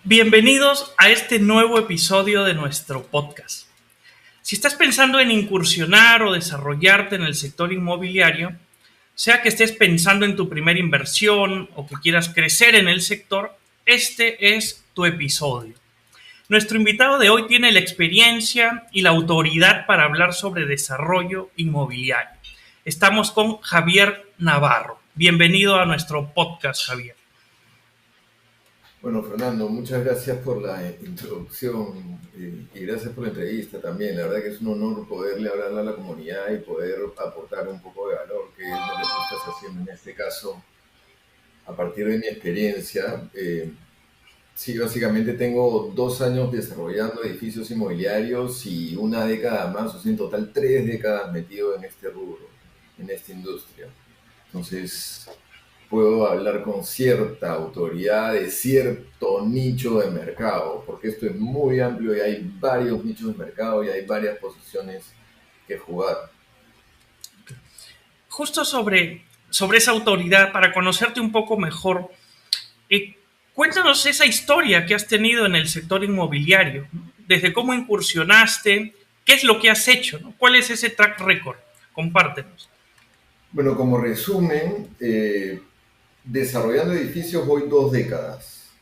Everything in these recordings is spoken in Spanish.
Bienvenidos a este nuevo episodio de nuestro podcast. Si estás pensando en incursionar o desarrollarte en el sector inmobiliario, sea que estés pensando en tu primera inversión o que quieras crecer en el sector, este es tu episodio. Nuestro invitado de hoy tiene la experiencia y la autoridad para hablar sobre desarrollo inmobiliario. Estamos con Javier Navarro. Bienvenido a nuestro podcast, Javier. Bueno, Fernando, muchas gracias por la introducción y gracias por la entrevista también. La verdad que es un honor poderle hablar a la comunidad y poder aportar un poco de valor, que es lo que tú estás haciendo en este caso, a partir de mi experiencia. Sí, básicamente tengo 2 años desarrollando edificios inmobiliarios y una década más, o sea, en total 3 décadas metido en este rubro, en esta industria. Entonces, puedo hablar con cierta autoridad de cierto nicho de mercado, porque esto es muy amplio y hay varios nichos de mercado y hay varias posiciones que jugar. Justo sobre esa autoridad, para conocerte un poco mejor, eh, cuéntanos esa historia que has tenido en el sector inmobiliario, ¿no? Desde cómo incursionaste, qué es lo que has hecho, ¿no? ¿Cuál es ese track record? Compártenos. Bueno, como resumen, desarrollando edificios voy 2 décadas.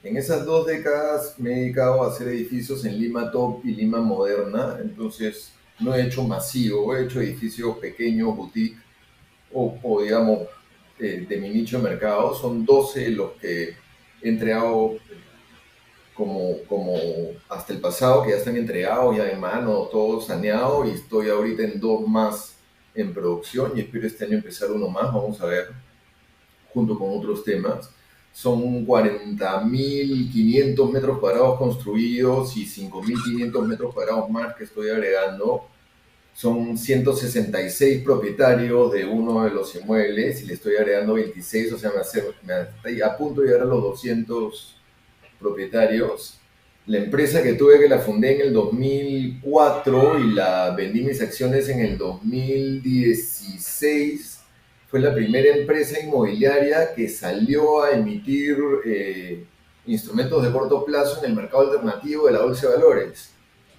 En esas 2 décadas me he dedicado a hacer edificios en Lima Top y Lima Moderna, entonces no he hecho masivo, he hecho edificios pequeños, boutique, o digamos, de mi nicho de mercado. Son 12 los que he entregado como hasta el pasado, que ya están entregados, ya en mano, todo saneado, y estoy ahorita en 2 más en producción y espero este año empezar uno más, vamos a ver, junto con otros temas. Son 40.500 metros cuadrados construidos y 5.500 metros cuadrados más que estoy agregando. Son 166 propietarios de uno de los inmuebles y le estoy agregando 26, o sea, estoy a punto de llegar a los 200 propietarios. La empresa que tuve, que la fundé en el 2004 y la vendí mis acciones en el 2016, fue la primera empresa inmobiliaria que salió a emitir instrumentos de corto plazo en el mercado alternativo de la bolsa de valores,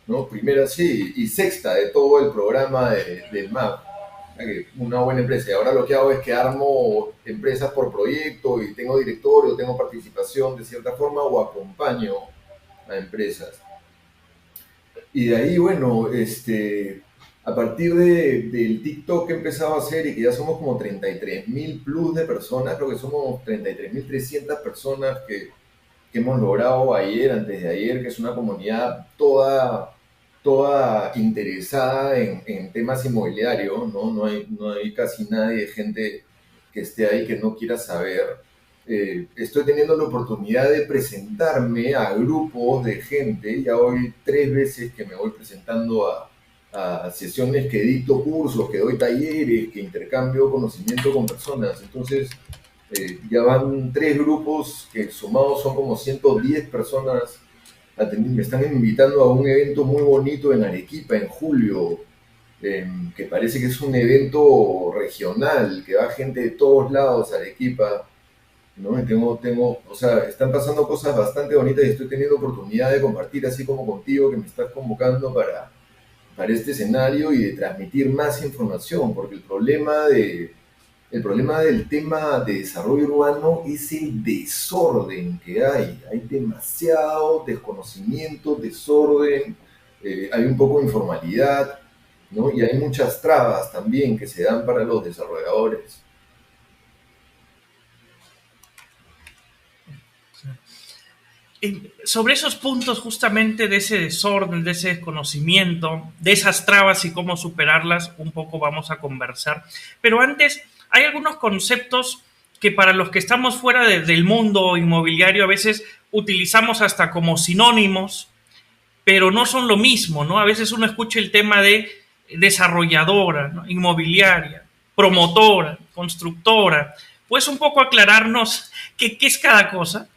¿no? Primera sí, y sexta de todo el programa del MAP. Una buena empresa. Y ahora lo que hago es que armo empresas por proyecto y tengo directorio, tengo participación de cierta forma o acompaño a empresas. Y de ahí, bueno, a partir del TikTok que he empezado a hacer y que ya somos como 33.000 plus de personas, creo que somos 33.300 personas que hemos logrado ayer, antes de ayer, que es una comunidad toda interesada en temas inmobiliarios, ¿no? No hay casi nadie, gente que esté ahí que no quiera saber. Estoy teniendo la oportunidad de presentarme a grupos de gente. Ya hoy 3 veces que me voy presentando a sesiones que dicto cursos, que doy talleres, que intercambio conocimiento con personas. Entonces, ya van 3 grupos que sumados son como 110 personas. Me están invitando a un evento muy bonito en Arequipa en julio, que parece que es un evento regional, que va gente de todos lados a Arequipa, ¿no? Y o sea, están pasando cosas bastante bonitas y estoy teniendo oportunidad de compartir, así como contigo, que me estás convocando para este escenario y de transmitir más información, porque el problema del tema de desarrollo urbano es el desorden que hay. Hay demasiado desconocimiento, desorden, hay un poco de informalidad, ¿no? Y hay muchas trabas también que se dan para los desarrolladores. Sobre esos puntos justamente de ese desorden, de ese desconocimiento, de esas trabas y cómo superarlas, un poco vamos a conversar. Pero antes, hay algunos conceptos que para los que estamos fuera del mundo inmobiliario a veces utilizamos hasta como sinónimos, pero no son lo mismo, ¿no? A veces uno escucha el tema de desarrolladora, ¿no? Inmobiliaria, promotora, constructora. ¿Puedes un poco aclararnos qué es cada cosa?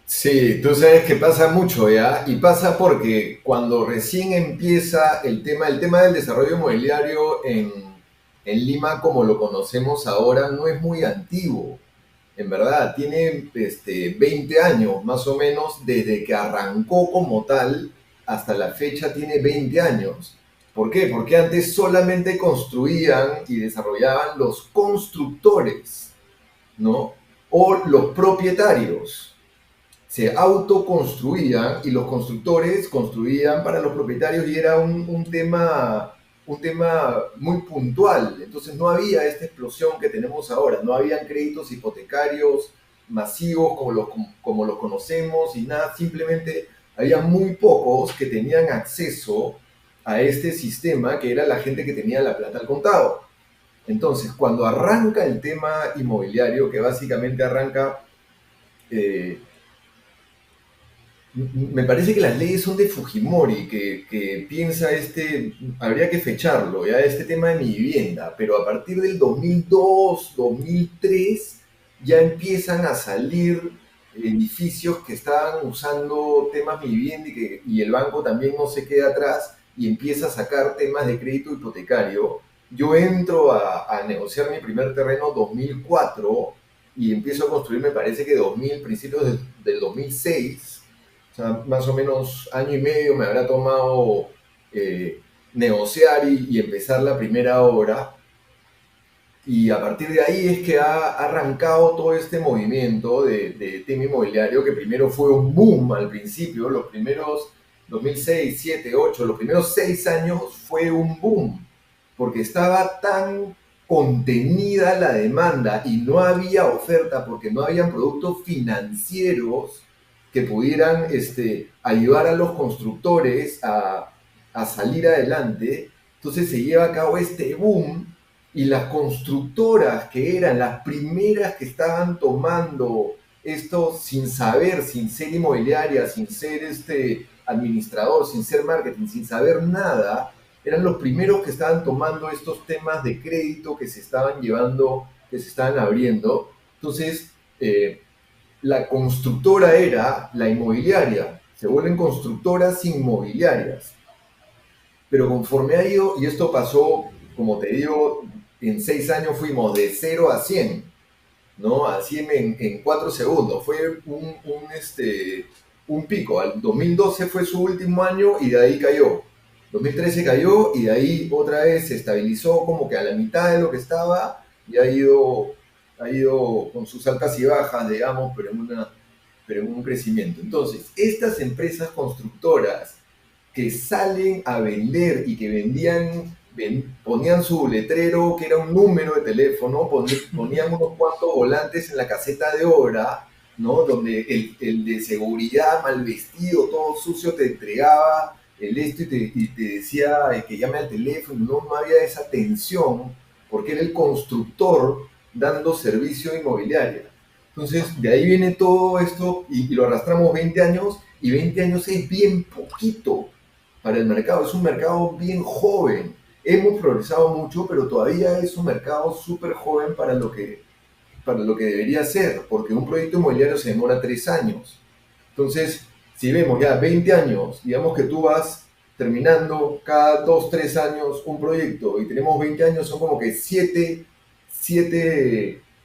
Sí, tú sabes que pasa mucho, ¿ya? Y pasa porque cuando recién empieza el tema del desarrollo inmobiliario en Lima, como lo conocemos ahora, no es muy antiguo. en verdad, tiene 20 años más o menos desde que arrancó como tal hasta la fecha tiene 20 años. ¿Por qué? Porque antes solamente construían y desarrollaban los constructores, ¿no? O los propietarios. Se autoconstruían y los constructores construían para los propietarios y era un tema muy puntual. Entonces no había esta explosión que tenemos ahora, no habían créditos hipotecarios masivos como los conocemos y nada, simplemente había muy pocos que tenían acceso a este sistema que era la gente que tenía la plata al contado. Entonces, cuando arranca el tema inmobiliario, que básicamente arranca eh, me parece que las leyes son de Fujimori, que piensa habría que fecharlo, ya este tema de mi vivienda, pero a partir del 2002, 2003 ya empiezan a salir edificios que estaban usando temas mi vivienda y el banco también no se queda atrás y empieza a sacar temas de crédito hipotecario. Yo entro a negociar mi primer terreno 2004 y empiezo a construir, me parece que 2000, principios del 2006. O sea, más o menos año y medio me habrá tomado negociar y empezar la primera obra. Y a partir de ahí es que ha arrancado todo este movimiento de tema inmobiliario, que primero fue un boom al principio, los primeros 2006, 7, 8, los primeros 6 años fue un boom, porque estaba tan contenida la demanda y no había oferta porque no habían productos financieros que pudieran ayudar a los constructores a salir adelante. Entonces se lleva a cabo este boom y las constructoras que eran las primeras que estaban tomando esto sin saber, sin ser inmobiliaria, sin ser administrador, sin ser marketing, sin saber nada, eran los primeros que estaban tomando estos temas de crédito que se estaban llevando, que se estaban abriendo. Entonces, la constructora era la inmobiliaria, se vuelven constructoras inmobiliarias. Pero conforme ha ido, y esto pasó, como te digo, en 6 años fuimos de 0 a 100, ¿no? Así en 4 segundos. Fue un pico. Al 2012 fue su último año y de ahí cayó. 2013 cayó y de ahí otra vez se estabilizó como que a la mitad de lo que estaba y ha ido con sus altas y bajas, digamos, pero en un crecimiento. Entonces, estas empresas constructoras que salen a vender y que ponían su letrero que era un número de teléfono, ponían unos cuantos volantes en la caseta de obra, ¿no? Donde el de seguridad mal vestido, todo sucio, te entregaba el esto y te decía que llame al teléfono. No había esa atención porque era el constructor dando servicio inmobiliario. Entonces, de ahí viene todo esto y lo arrastramos 20 años y 20 años es bien poquito para el mercado. Es un mercado bien joven. Hemos progresado mucho, pero todavía es un mercado súper joven para lo que debería ser, porque un proyecto inmobiliario se demora 3 años. Entonces, si vemos ya 20 años, digamos que tú vas terminando cada 2, 3 años un proyecto y tenemos 20 años, son como que 7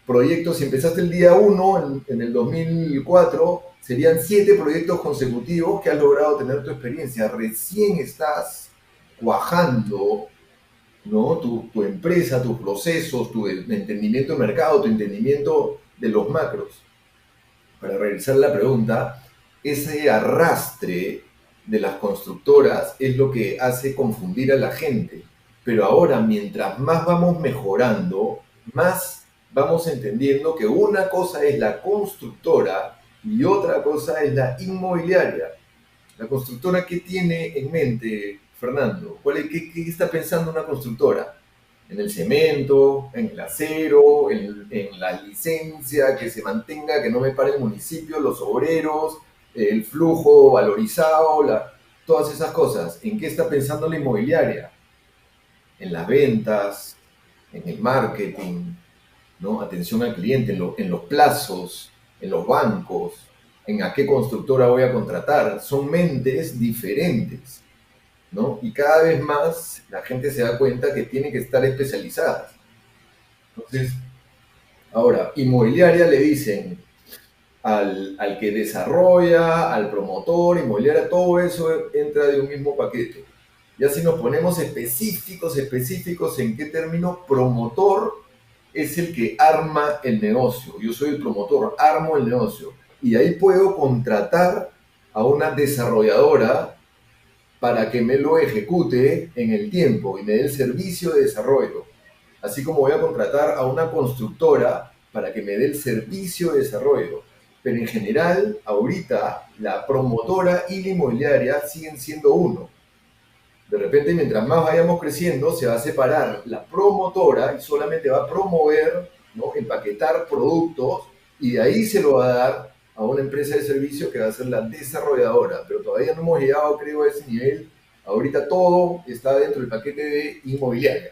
proyectos. Si empezaste el día 1 en el 2004, serían 7 proyectos consecutivos que has logrado tener tu experiencia. Recién estás cuajando, ¿no? Tu empresa, tus procesos, tu entendimiento del mercado, tu entendimiento de los macros. Para regresar a la pregunta, ese arrastre de las constructoras es lo que hace confundir a la gente. Pero ahora, mientras más vamos mejorando, más vamos entendiendo que una cosa es la constructora y otra cosa es la inmobiliaria. La constructora, ¿qué tiene en mente, Fernando? ¿Qué está pensando una constructora? En el cemento, en el acero, en la licencia, que se mantenga, que no me pare el municipio, los obreros, el flujo valorizado, todas esas cosas. ¿En qué está pensando la inmobiliaria? En las ventas, en el marketing, ¿no? Atención al cliente, en los plazos, en los bancos, en a qué constructora voy a contratar. Son mentes diferentes, ¿no? Y cada vez más la gente se da cuenta que tiene que estar especializada. Entonces, Ahora, inmobiliaria le dicen al que desarrolla, al promotor, inmobiliaria, todo eso entra de un mismo paquete. Ya si nos ponemos específicos en qué término, promotor es el que arma el negocio. Yo soy el promotor, armo el negocio. Y ahí puedo contratar a una desarrolladora para que me lo ejecute en el tiempo y me dé el servicio de desarrollo. Así como voy a contratar a una constructora para que me dé el servicio de desarrollo. Pero en general, ahorita, la promotora y la inmobiliaria siguen siendo uno. De repente, mientras más vayamos creciendo, se va a separar la promotora y solamente va a promover, ¿no? Empaquetar productos y de ahí se lo va a dar a una empresa de servicio que va a ser la desarrolladora. Pero todavía no hemos llegado, creo, a ese nivel. Ahorita todo está dentro del paquete de inmobiliaria,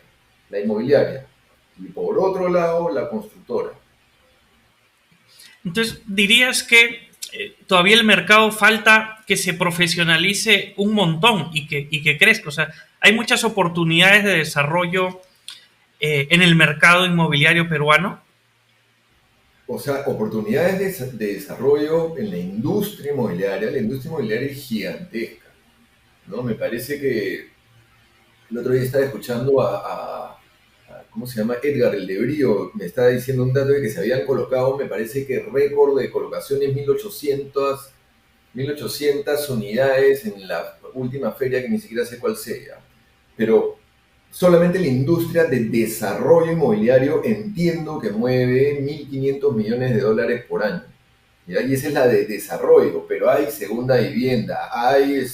la inmobiliaria. Y por otro lado, la constructora. Entonces, dirías que todavía el mercado falta que se profesionalice un montón y que crezca. O sea, hay muchas oportunidades de desarrollo en el mercado inmobiliario peruano. O sea, oportunidades de desarrollo en la industria inmobiliaria es gigantesca, ¿no? Me parece que el otro día estaba escuchando ¿cómo se llama? Edgar el de Brío, me estaba diciendo un dato de que se habían colocado, me parece que récord de colocaciones 1800 unidades en la última feria que ni siquiera sé cuál sea. Pero solamente la industria de desarrollo inmobiliario entiendo que mueve 1.500 millones de dólares por año. ¿Ya? Y esa es la de desarrollo, pero hay segunda vivienda, hay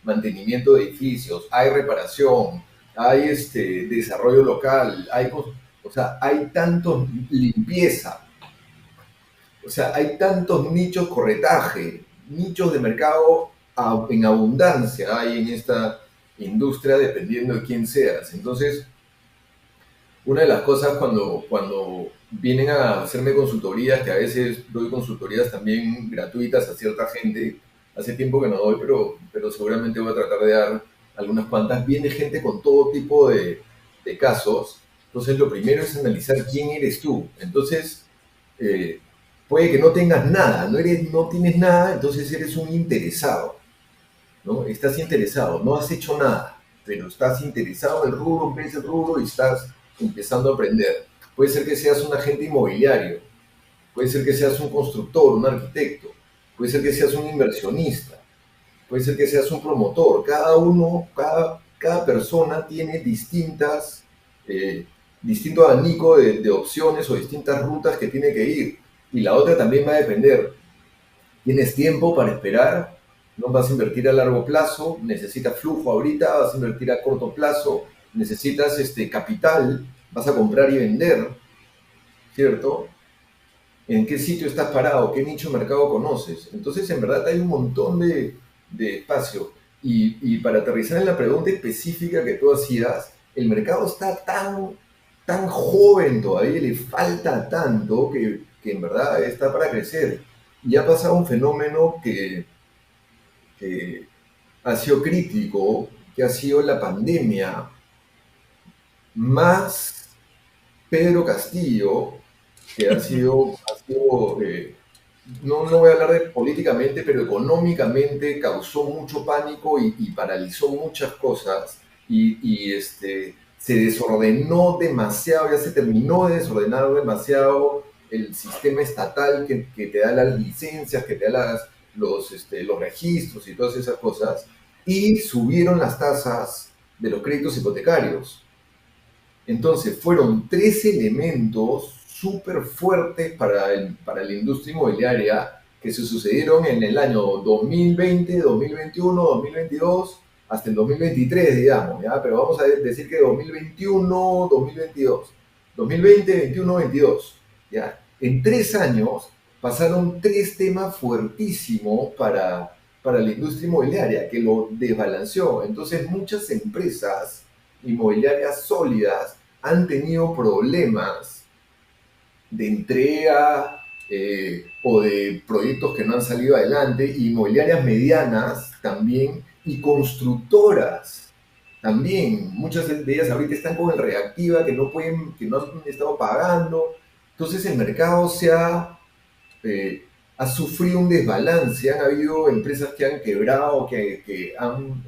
mantenimiento de edificios, hay reparación, hay desarrollo local, o sea, hay tantos limpieza, o sea, hay tantos nichos corretaje, nichos de mercado en abundancia hay en esta industria dependiendo de quién seas. Entonces, una de las cosas cuando vienen a hacerme consultorías, que a veces doy consultorías también gratuitas a cierta gente, hace tiempo que no doy, pero seguramente voy a tratar de dar algunas cuantas, viene gente con todo tipo de casos. Entonces lo primero es analizar quién eres tú. Entonces, eh, puede que no tengas nada, no tienes nada, entonces eres un interesado, ¿no? Estás interesado, no has hecho nada, pero estás interesado en el rubro, ves el rubro y estás empezando a aprender. Puede ser que seas un agente inmobiliario, puede ser que seas un constructor, un arquitecto, puede ser que seas un inversionista, puede ser que seas un promotor. Cada persona tiene distinto abanico de opciones o distintas rutas que tiene que ir. Y la otra también va a depender. ¿Tienes tiempo para esperar? ¿No vas a invertir a largo plazo? ¿Necesitas flujo ahorita? ¿Vas a invertir a corto plazo? ¿Necesitas capital? ¿Vas a comprar y vender? ¿Cierto? ¿En qué sitio estás parado? ¿Qué nicho de mercado conoces? Entonces, en verdad hay un montón de espacio. Y para aterrizar en la pregunta específica que tú hacías, el mercado está tan joven todavía, le falta tanto que en verdad está para crecer. Y ha pasado un fenómeno que ha sido crítico, que ha sido la pandemia, más Pedro Castillo, que no voy a hablar de políticamente, pero económicamente causó mucho pánico y paralizó muchas cosas se desordenó demasiado, ya se terminó de desordenar demasiado el sistema estatal que te da las licencias, que te da los registros y todas esas cosas, y subieron las tasas de los créditos hipotecarios. Entonces, fueron tres elementos súper fuertes para la industria inmobiliaria que se sucedieron en el año 2020, 2021, 2022, hasta el 2023, digamos, ¿ya? Pero vamos a decir que 2021, 2022, 2020, 21, 22, ¿ya? En 3 años pasaron tres temas fuertísimos para la industria inmobiliaria que lo desbalanceó. Entonces, muchas empresas inmobiliarias sólidas han tenido problemas de entrega o de proyectos que no han salido adelante, inmobiliarias medianas también y constructoras también. Muchas de ellas ahorita están con el reactiva que no han estado pagando. Entonces el mercado eh, ha sufrido un desbalance, han habido empresas que han quebrado, que han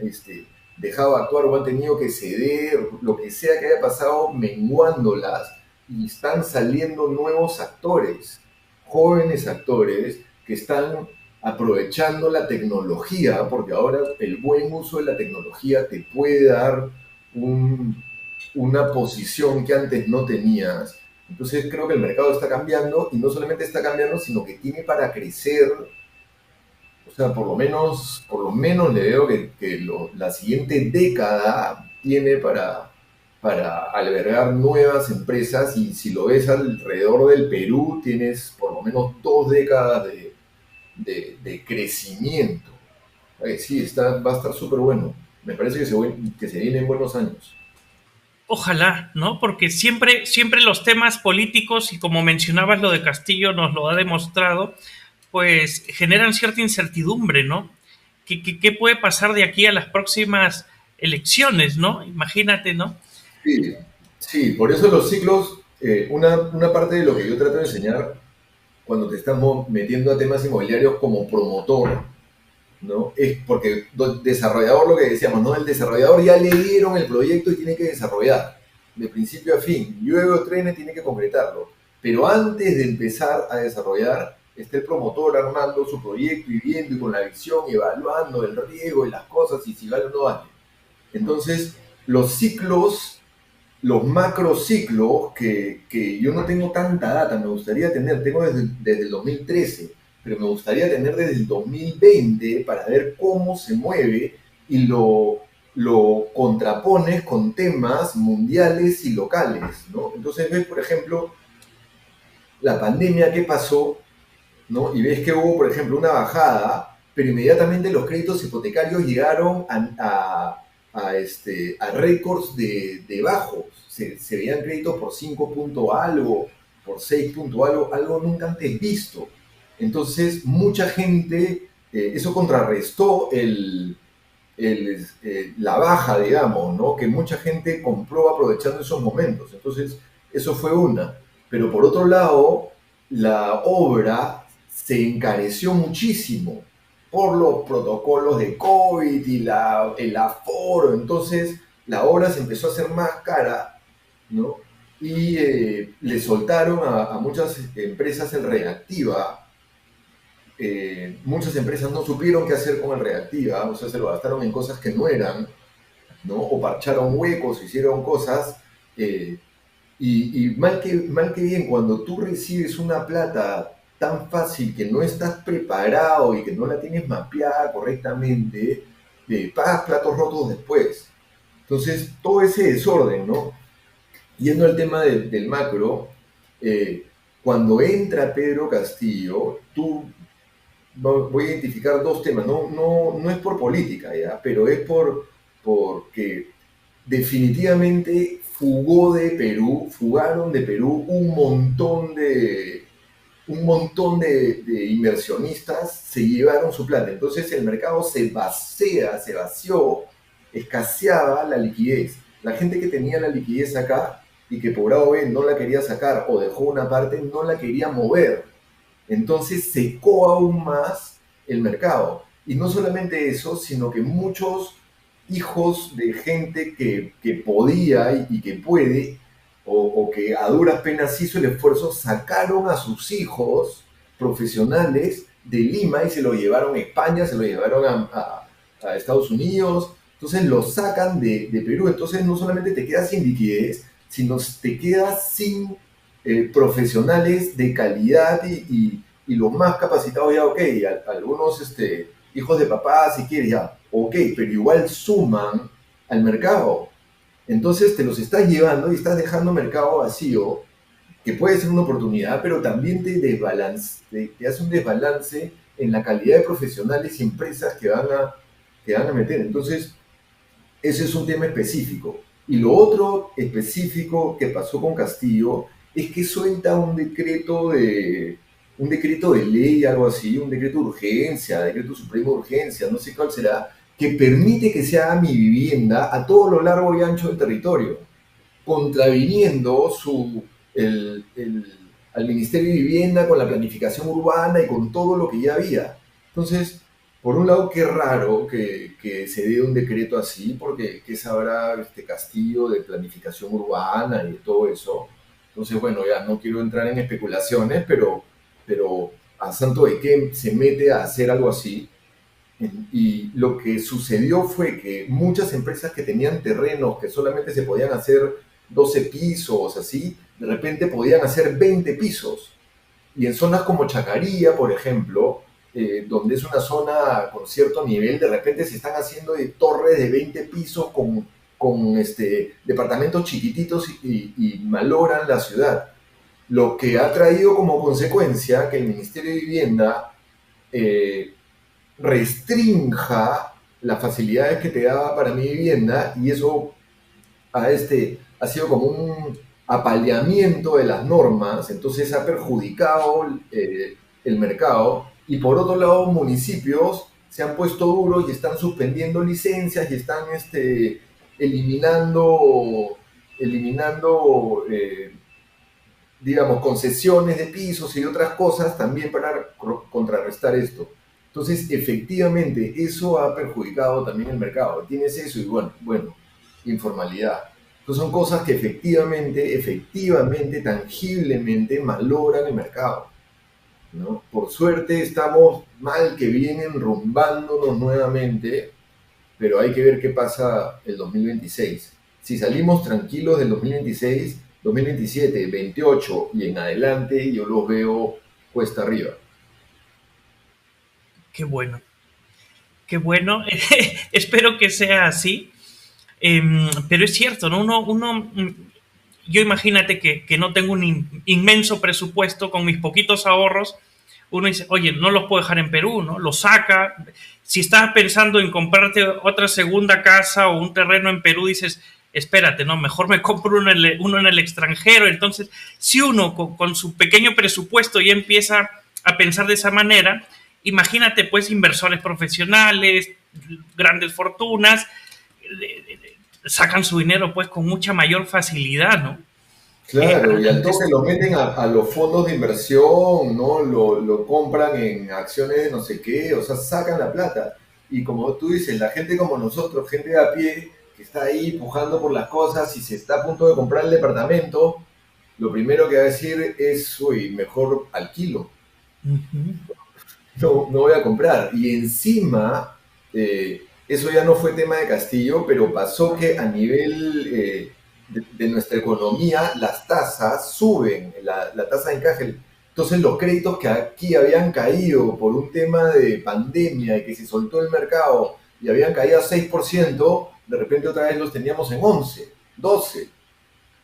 dejado de actuar o han tenido que ceder, lo que sea que haya pasado, menguándolas, y están saliendo nuevos actores, jóvenes actores que están aprovechando la tecnología, porque ahora el buen uso de la tecnología te puede dar una posición que antes no tenías. Entonces creo que el mercado está cambiando y no solamente está cambiando, sino que tiene para crecer. O sea, por lo menos le veo la siguiente década tiene para albergar nuevas empresas, y si lo ves alrededor del Perú, tienes por lo menos 2 décadas de crecimiento. Sí, va a estar súper bueno. Me parece que se vienen buenos años. Ojalá, ¿no? Porque siempre, siempre los temas políticos, y como mencionabas lo de Castillo nos lo ha demostrado, pues generan cierta incertidumbre, ¿no? ¿Qué puede pasar de aquí a las próximas elecciones, ¿no? Imagínate, ¿no? Sí, sí, por eso los ciclos, una parte de lo que yo trato de enseñar cuando te estamos metiendo a temas inmobiliarios como promotor, ¿no? Es porque desarrollador, lo que decíamos, ¿no? El desarrollador ya le dieron el proyecto y tiene que desarrollar, de principio a fin. Luego Trene tiene que concretarlo. Pero antes de empezar a desarrollar, está el promotor armando su proyecto y viendo y con la visión, evaluando el riesgo y las cosas y si vale o no vale. Entonces, los ciclos, los macrociclos, que yo no tengo tanta data, me gustaría tener, tengo desde el 2013, pero me gustaría tener desde el 2020 para ver cómo se mueve y lo contrapones con temas mundiales y locales, ¿no? Entonces ves, por ejemplo, la pandemia que pasó, ¿no? Y ves que hubo, por ejemplo, una bajada, pero inmediatamente los créditos hipotecarios llegaron a récords de bajos. Se veían créditos por 5 punto algo, por 6 punto algo, algo nunca antes visto. Entonces, mucha gente, eso contrarrestó la baja, digamos, ¿no? Que mucha gente compró aprovechando esos momentos. Entonces, eso fue una. Pero por otro lado, la obra se encareció muchísimo por los protocolos de COVID y el aforo. Entonces, la obra se empezó a hacer más cara, ¿no? Y le soltaron a muchas empresas el reactiva. Muchas empresas no supieron qué hacer con el reactiva, o sea, se lo gastaron en cosas que no eran, ¿no? O parcharon huecos, hicieron cosas. eh, y mal que bien, cuando tú recibes una plata tan fácil que no estás preparado y que no la tienes mapeada correctamente, pagas platos rotos después. Entonces, todo ese desorden, ¿no? Yendo al tema del macro, eh, cuando entra Pedro Castillo, voy a identificar dos temas, no es por política, ¿ya? Pero es porque definitivamente fugaron de Perú un montón de inversionistas, se llevaron su plata. Entonces el mercado se vació, escaseaba la liquidez. La gente que tenía la liquidez acá y que por A o B no la quería sacar o dejó una parte, no la quería mover. Entonces secó aún más el mercado. Y no solamente eso, sino que muchos hijos de gente que podía y que puede, o que a duras penas hizo el esfuerzo, sacaron a sus hijos profesionales de Lima y se lo llevaron a España, se lo llevaron a Estados Unidos. Entonces los sacan de Perú. Entonces no solamente te quedas sin liquidez, sino te quedas sin profesionales de calidad y los más capacitados. Ya, ok, algunos hijos de papá, si quieres, ya, ok, pero igual suman al mercado. Entonces te los estás llevando y estás dejando mercado vacío, que puede ser una oportunidad, pero también te hace un desbalance en la calidad de profesionales y empresas que van a meter. Entonces, ese es un tema específico. Y lo otro específico que pasó con Castillo es que suelta un decreto de ley, algo así, un decreto de urgencia, decreto supremo de urgencia, no sé cuál será, que permite que se haga mi vivienda a todo lo largo y ancho del territorio, contraviniendo al Ministerio de Vivienda con la planificación urbana y con todo lo que ya había. Entonces, por un lado, qué raro que se dé un decreto así, porque qué sabrá este Castillo de planificación urbana y todo eso. Entonces, bueno, ya no quiero entrar en especulaciones, pero a santo de qué se mete a hacer algo así. Y lo que sucedió fue que muchas empresas que tenían terrenos que solamente se podían hacer 12 pisos, así, de repente podían hacer 20 pisos. Y en zonas como Chacaría, por ejemplo, donde es una zona con cierto nivel, de repente se están haciendo de torres de 20 pisos con departamentos chiquititos y malogran la ciudad. Lo que ha traído como consecuencia que el Ministerio de Vivienda eh, restrinja las facilidades que te daba para mi vivienda y eso ha sido como un apaleamiento de las normas, entonces ha perjudicado el mercado y por otro lado municipios se han puesto duros y están suspendiendo licencias y están eliminando, eliminando digamos, concesiones de pisos y otras cosas también para contrarrestar esto. Entonces, efectivamente, eso ha perjudicado también el mercado. Tienes eso y bueno, informalidad. Entonces son cosas que efectivamente, tangiblemente malogran el mercado, ¿no? Por suerte estamos mal que vienen rumbándonos nuevamente, pero hay que ver qué pasa el 2026. Si salimos tranquilos del 2026, 2027, 28 y en adelante, yo los veo cuesta arriba. Qué bueno, qué bueno. Espero que sea así. Pero es cierto, ¿no? Yo imagínate que no tengo un inmenso presupuesto con mis poquitos ahorros. Uno dice, oye, no los puedo dejar en Perú, ¿no? Los saca. Si estás pensando en comprarte otra segunda casa o un terreno en Perú, dices, espérate, no, mejor me compro uno en el extranjero. Entonces, si uno con su pequeño presupuesto ya empieza a pensar de esa manera, imagínate pues inversores profesionales, grandes fortunas, sacan su dinero pues con mucha mayor facilidad, ¿no? Claro, y al toque Antes, lo meten a los fondos de inversión, ¿no? Lo compran en acciones de no sé qué, o sea, sacan la plata. Y como tú dices, la gente como nosotros, gente de a pie, que está ahí pujando por las cosas y se está a punto de comprar el departamento, lo primero que va a decir es, uy, mejor alquilo, no voy a comprar. Y encima, eso ya no fue tema de Castillo, pero pasó que a nivel de nuestra economía las tasas suben, la tasa de encaje. Entonces los créditos que aquí habían caído por un tema de pandemia y que se soltó el mercado y habían caído a 6%, de repente otra vez los teníamos en 11, 12.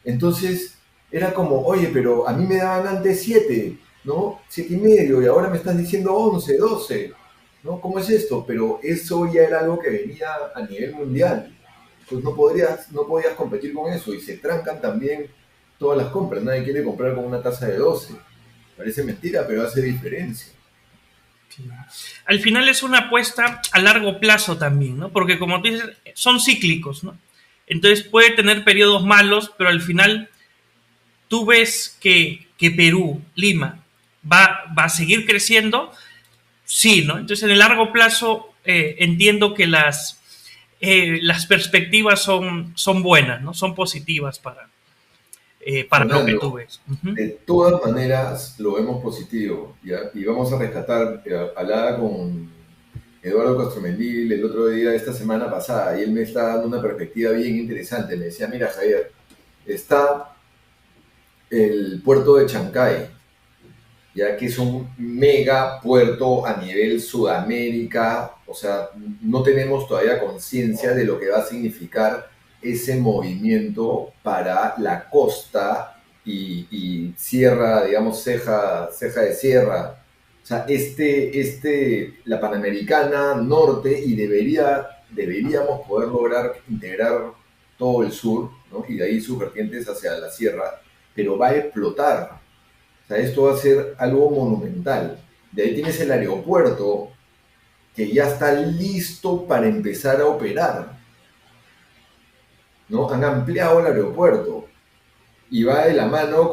Entonces era como, oye, pero a mí me daban antes 7, ¿no? 7 y medio, y ahora me estás diciendo 11, 12, ¿no? ¿Cómo es esto? Pero eso ya era algo que venía a nivel mundial. Entonces no podías competir con eso y se trancan también todas las compras. Nadie quiere comprar con una tasa de 12. Parece mentira, pero hace diferencia. al final es una apuesta a largo plazo también, ¿no? Porque como tú dices, son cíclicos, ¿no? Entonces puede tener periodos malos, pero al final tú ves que Perú, Lima, va a seguir creciendo, sí, ¿no? Entonces en el largo plazo entiendo que las perspectivas son buenas, ¿no? Son positivas para lo que tú Fernando, ves. Uh-huh. de todas maneras lo vemos positivo, ¿ya? Y vamos a rescatar, hablaba con Eduardo Castromendil el otro día, esta semana pasada, y él me está dando una perspectiva bien interesante. Me decía, mira Javier, está el puerto de Chancay, ya que es un mega puerto a nivel Sudamérica, o sea, no tenemos todavía conciencia de lo que va a significar ese movimiento para la costa y sierra, digamos, ceja de sierra. O sea, la Panamericana Norte y deberíamos poder lograr integrar todo el sur, ¿no? Y de ahí sus vertientes hacia la sierra, pero va a explotar. O sea, esto va a ser algo monumental. De ahí tienes el aeropuerto que ya está listo para empezar a operar, ¿no? Han ampliado el aeropuerto y va de la mano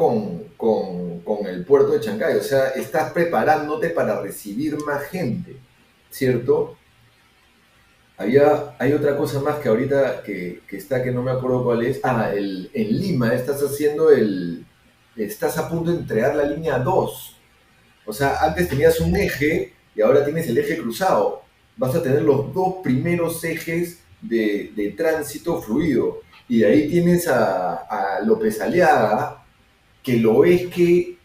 con el puerto de Chancay. O sea, estás preparándote para recibir más gente, ¿cierto? Hay otra cosa más que ahorita que está, que no me acuerdo cuál es. En Lima estás a punto de entregar la línea 2. O sea, antes tenías un eje y ahora tienes el eje cruzado. Vas a tener los dos primeros ejes de tránsito fluido. Y de ahí tienes a López Aliaga, que lo ves que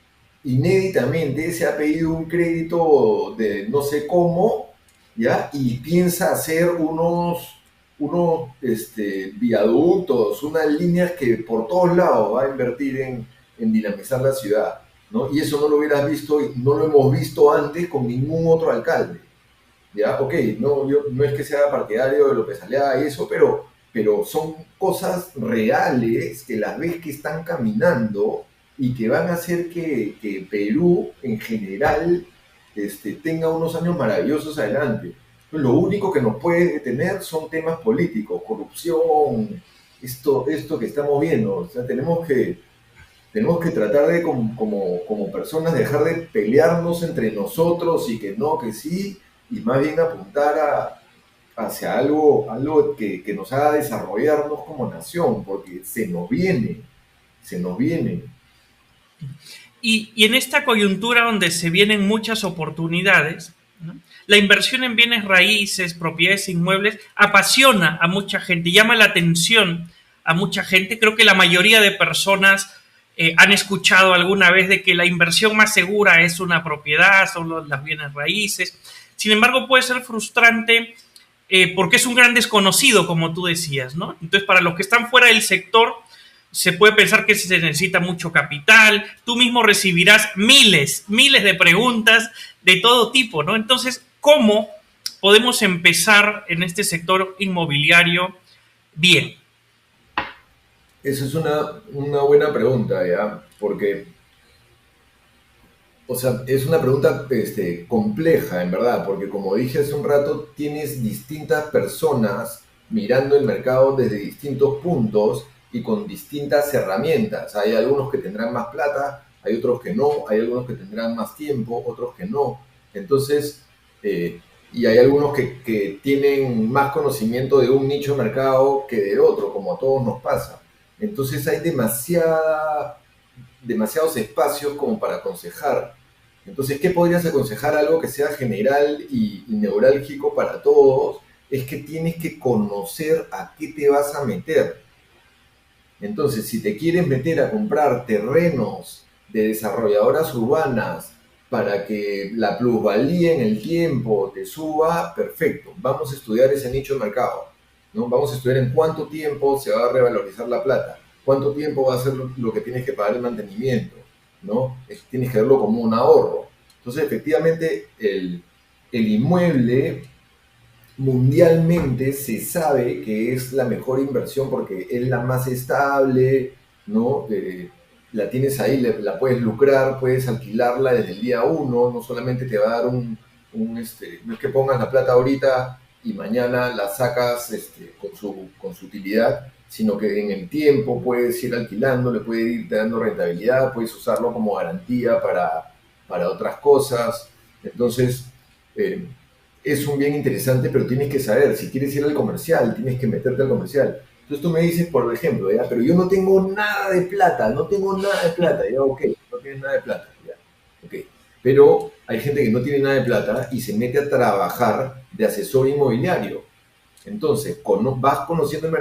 inéditamente se ha pedido un crédito de no sé cómo, ¿ya? Y piensa hacer unos viaductos, unas líneas que por todos lados va a invertir en dinamizar la ciudad, ¿no? Y eso no lo hubieras visto, no lo hemos visto antes con ningún otro alcalde, ¿ya? Ok, no, yo no es que sea partidario de López Aliaga y eso, pero son cosas reales que las ves que están caminando y que van a hacer que Perú en general tenga unos años maravillosos adelante. Lo único que nos puede detener son temas políticos, corrupción, esto que estamos viendo. O sea, tenemos que tratar de, como personas, dejar de pelearnos entre nosotros y que no, que sí, y más bien apuntar hacia algo que nos haga desarrollarnos como nación, porque se nos viene. Y en esta coyuntura donde se vienen muchas oportunidades, ¿no? La inversión en bienes raíces, propiedades inmuebles, apasiona a mucha gente, llama la atención a mucha gente. Creo que la mayoría de personas han escuchado alguna vez de que la inversión más segura es una propiedad, son las bienes raíces. Sin embargo, puede ser frustrante porque es un gran desconocido, como tú decías, ¿no? Entonces, para los que están fuera del sector, se puede pensar que se necesita mucho capital, tú mismo recibirás miles de preguntas de todo tipo, ¿no? Entonces, ¿cómo podemos empezar en este sector inmobiliario bien? Esa es una buena pregunta, ¿ya? Porque, o sea, es una pregunta compleja, en verdad, porque como dije hace un rato, tienes distintas personas mirando el mercado desde distintos puntos y con distintas herramientas. Hay algunos que tendrán más plata, hay otros que no, hay algunos que tendrán más tiempo, otros que no. Entonces, y hay algunos que tienen más conocimiento de un nicho de mercado que de otro, como a todos nos pasa. Entonces hay demasiados espacios como para aconsejar. Entonces, ¿qué podrías aconsejar? Algo que sea general y neurálgico para todos, es que tienes que conocer a qué te vas a meter. Entonces, si te quieres meter a comprar terrenos de desarrolladoras urbanas para que la plusvalía en el tiempo te suba, perfecto. Vamos a estudiar ese nicho de mercado, ¿no? Vamos a estudiar en cuánto tiempo se va a revalorizar la plata, cuánto tiempo va a ser lo que tienes que pagar el mantenimiento, ¿no? Tienes que verlo como un ahorro. Entonces, efectivamente, el inmueble mundialmente se sabe que es la mejor inversión porque es la más estable, ¿no? La tienes ahí, la puedes lucrar, puedes alquilarla desde el día uno, no solamente te va a dar no es que pongas la plata ahorita y mañana la sacas con su utilidad, sino que en el tiempo puedes ir alquilando, le puedes ir dando rentabilidad, puedes usarlo como garantía para otras cosas. Entonces, eh, es un bien interesante, pero tienes que saber, si quieres ir al comercial, tienes que meterte al comercial. Entonces tú me dices, por ejemplo, ¿ya? Pero yo no tengo nada de plata, ya, ok, no tienes nada de plata, ya, ok. Pero hay gente que no tiene nada de plata y se mete a trabajar de asesor inmobiliario. Entonces, vas conociendo el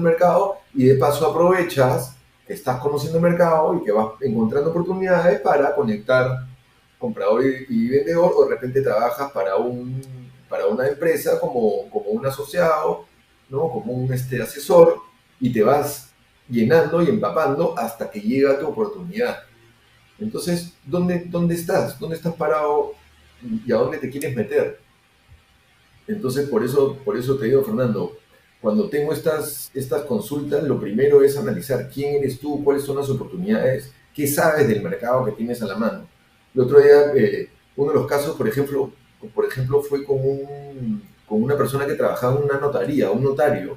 mercado y de paso aprovechas que estás conociendo el mercado y que vas encontrando oportunidades para conectar comprador y vendedor, o de repente trabajas para una empresa como un asociado, ¿no? Como un asesor, y te vas llenando y empapando hasta que llega tu oportunidad. Entonces, ¿dónde estás? ¿Dónde estás parado y a dónde te quieres meter? Entonces, por eso te digo, Fernando, cuando tengo estas consultas, lo primero es analizar quién eres tú, cuáles son las oportunidades, qué sabes del mercado que tienes a la mano. El otro día, uno de los casos, por ejemplo, fue con una persona que trabajaba en una notaría, un notario.